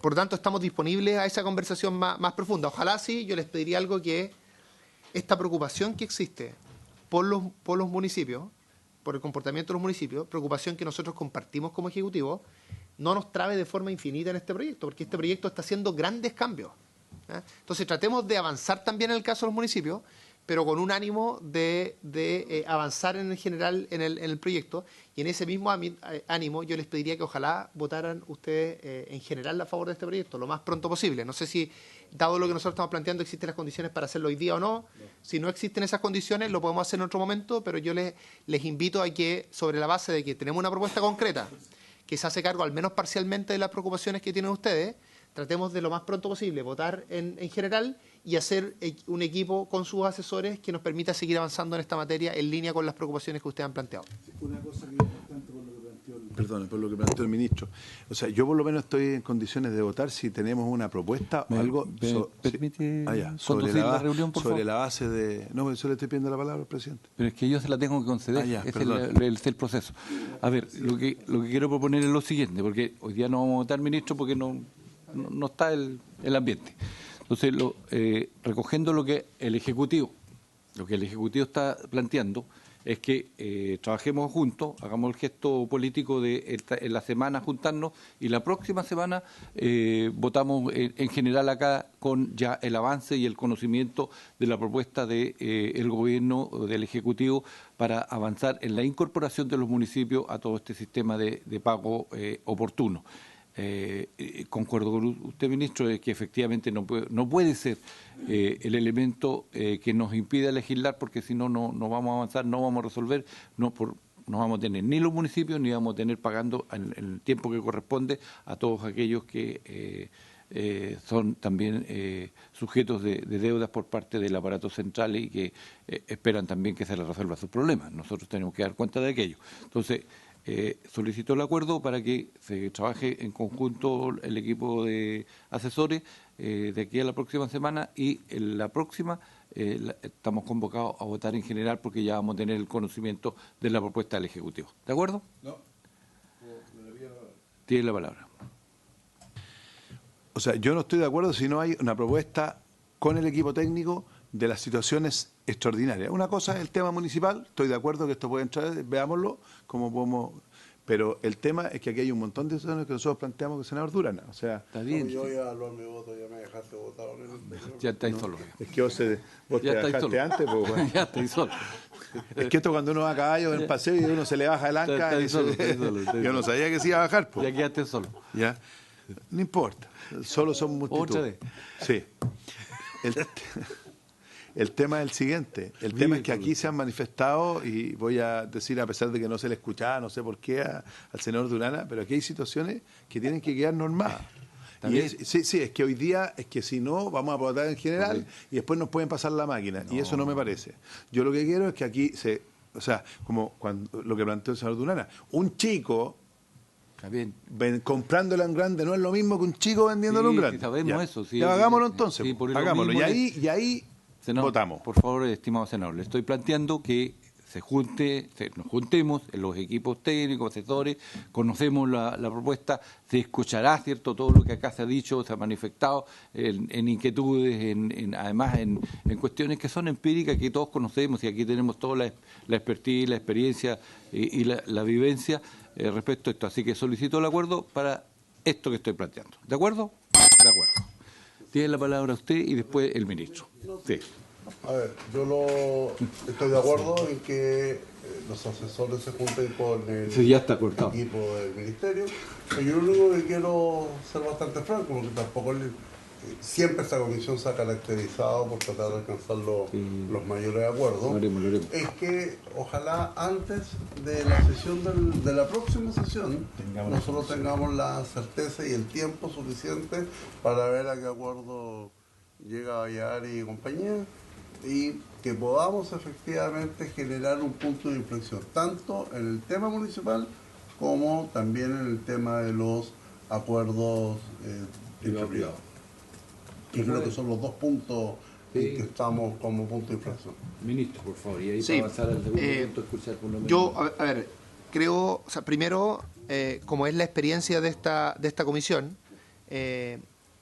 por lo tanto, estamos disponibles a esa conversación más profunda. Ojalá sí, yo les pediría algo que esta preocupación que existe por los municipios, por el comportamiento de los municipios, preocupación que nosotros compartimos como Ejecutivo, no nos trabe de forma infinita en este proyecto, porque este proyecto está haciendo grandes cambios. ¿Eh? Entonces, tratemos de avanzar también en el caso de los municipios, pero con un ánimo de avanzar en general en el proyecto. Y en ese mismo ánimo yo les pediría que ojalá votaran ustedes en general a favor de este proyecto lo más pronto posible. No sé si, dado lo que nosotros estamos planteando, existen las condiciones para hacerlo hoy día o no. Si no existen esas condiciones, lo podemos hacer en otro momento, pero yo les invito a que, sobre la base de que tenemos una propuesta concreta, que se hace cargo al menos parcialmente de las preocupaciones que tienen ustedes, tratemos de lo más pronto posible votar en general y hacer un equipo con sus asesores que nos permita seguir avanzando en esta materia en línea con las preocupaciones que ustedes han planteado. Una cosa que es importante por lo que planteó el ministro. O sea, yo por lo menos estoy en condiciones de votar si tenemos una propuesta o algo... ¿Permite sobre la reunión, por favor? Sobre la base de... No, yo le estoy pidiendo la palabra al presidente. Pero es que yo se la tengo que conceder, es el proceso. A ver, lo que quiero proponer es lo siguiente, porque hoy día no vamos a votar, ministro, porque no está el ambiente. Entonces, recogiendo lo que el Ejecutivo está planteando, es que trabajemos juntos, hagamos el gesto político de en la semana juntarnos y la próxima semana votamos en general acá con ya el avance y el conocimiento de la propuesta del Gobierno, del Ejecutivo, para avanzar en la incorporación de los municipios a todo este sistema de pago oportuno. Concuerdo con usted, ministro, de que efectivamente no puede ser el elemento que nos impida legislar, porque si no, no vamos a avanzar, no vamos a resolver, no vamos a tener ni los municipios, ni vamos a tener pagando en el tiempo que corresponde a todos aquellos que son también sujetos de deudas por parte del aparato central y que esperan también que se les resuelva sus problemas. Nosotros tenemos que dar cuenta de aquello. Entonces, solicitó el acuerdo para que se trabaje en conjunto el equipo de asesores de aquí a la próxima semana, y en la próxima estamos convocados a votar en general porque ya vamos a tener el conocimiento de la propuesta del Ejecutivo. ¿De acuerdo? No. Tiene la palabra. O sea, yo no estoy de acuerdo si no hay una propuesta con el equipo técnico de las situaciones extraordinarias. Una cosa es el tema municipal, estoy de acuerdo que esto puede entrar, veámoslo, cómo podemos... Pero el tema es que aquí hay un montón de situaciones que nosotros planteamos con el senador Durana. O sea, está bien. Yo ya lo mi voto, ya me dejaste votado en el... Ya estáis solo. Es que vos te dejaste solo antes, pues, bueno. Ya estáis solo. Es que esto cuando uno va a caballo en el paseo y uno se le baja el anca, y solo. Yo no sabía que se iba a bajar, pues. Ya quedaste solo. Ya, no importa, solo son multitud. Otra vez. Sí. El tema es el siguiente. El tema es que aquí se han manifestado, y voy a decir, a pesar de que no se le escuchaba, no sé por qué, al senador Durana, pero aquí hay situaciones que tienen que quedar normadas. Y es que hoy día, es que si no, vamos a votar en general y después nos pueden pasar la máquina. Y eso no me parece. Yo lo que quiero es que aquí o sea, como lo que planteó el senador Durana, un chico... Está bien. Comprándolo en grande no es lo mismo que un chico vendiéndolo en grande. Sí, sabemos ya. eso. Sí, ya hagámoslo entonces. Sí, hagámoslo. Y ahí senador, votamos. Por favor, estimado senador, le estoy planteando que nos juntemos en los equipos técnicos, asesores, conocemos la propuesta, se escuchará, ¿cierto?, todo lo que acá se ha dicho, se ha manifestado en inquietudes, además en cuestiones que son empíricas, que todos conocemos, y aquí tenemos toda la expertise, la experiencia y la vivencia respecto a esto. Así que solicito el acuerdo para esto que estoy planteando. ¿De acuerdo? De acuerdo. Tiene la palabra usted y después el ministro. Sí. A ver, yo estoy de acuerdo en que los asesores se junten con el ya está cortado. Equipo del ministerio. Pero yo lo único que quiero ser bastante franco, porque tampoco siempre esta comisión se ha caracterizado por tratar de alcanzar los mayores acuerdos. Lo haremos. Es que ojalá antes de la sesión de la próxima sesión nosotros tengamos la certeza y el tiempo suficiente para ver a qué acuerdo llega Valladares y compañía, y que podamos efectivamente generar un punto de inflexión, tanto en el tema municipal como también en el tema de los acuerdos privados. Y creo que son los dos puntos en que estamos como punto de inflexión. Ministro, por favor, y ahí para avanzar al segundo punto, escuchar por lo menos. Yo, a ver, creo, o sea, primero, como es la experiencia de esta comisión,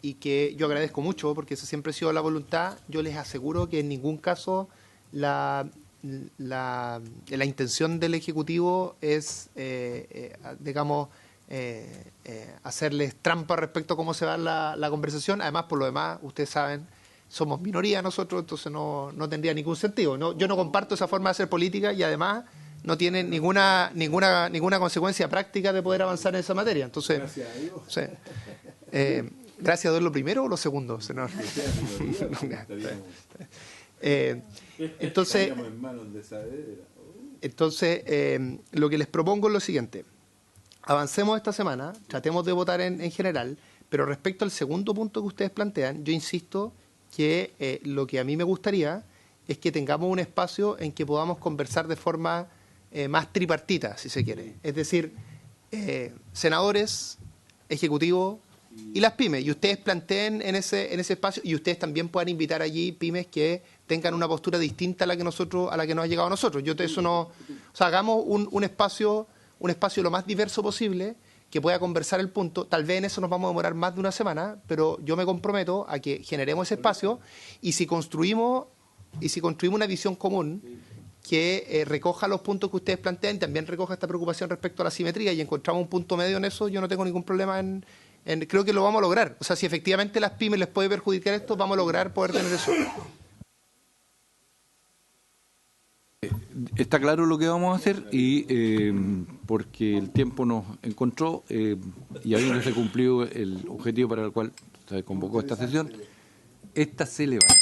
y que yo agradezco mucho porque esa siempre ha sido la voluntad, yo les aseguro que en ningún caso la intención del Ejecutivo es, digamos, hacerles trampa respecto a cómo se va la conversación. Además, por lo demás, ustedes saben, somos minoría nosotros, entonces no tendría ningún sentido. Yo no comparto esa forma de hacer política y además no tiene ninguna consecuencia práctica de poder avanzar en esa materia. Entonces, gracias a Dios. Sí. Gracias a Dios, ¿lo primero o lo segundo, senador? Entonces, lo que les propongo es lo siguiente. Avancemos esta semana, tratemos de votar en general, pero respecto al segundo punto que ustedes plantean, yo insisto que lo que a mí me gustaría es que tengamos un espacio en que podamos conversar de forma más tripartita, si se quiere. Es decir, senadores, ejecutivo y las pymes. Y ustedes planteen en ese espacio, y ustedes también puedan invitar allí pymes que tengan una postura distinta a la que nos ha llegado a nosotros. O sea, hagamos un espacio lo más diverso posible, que pueda conversar el punto. Tal vez en eso nos vamos a demorar más de una semana, pero yo me comprometo a que generemos ese espacio, y si construimos una visión común que recoja los puntos que ustedes plantean y también recoja esta preocupación respecto a la simetría y encontramos un punto medio en eso, yo no tengo ningún problema creo que lo vamos a lograr. O sea, si efectivamente las pymes les puede perjudicar esto, vamos a lograr poder tener eso. Está claro lo que vamos a hacer y porque el tiempo nos encontró y habiéndose cumplido el objetivo para el cual se convocó esta sesión, esta se levanta.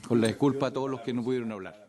Con la disculpa a todos los que no pudieron hablar.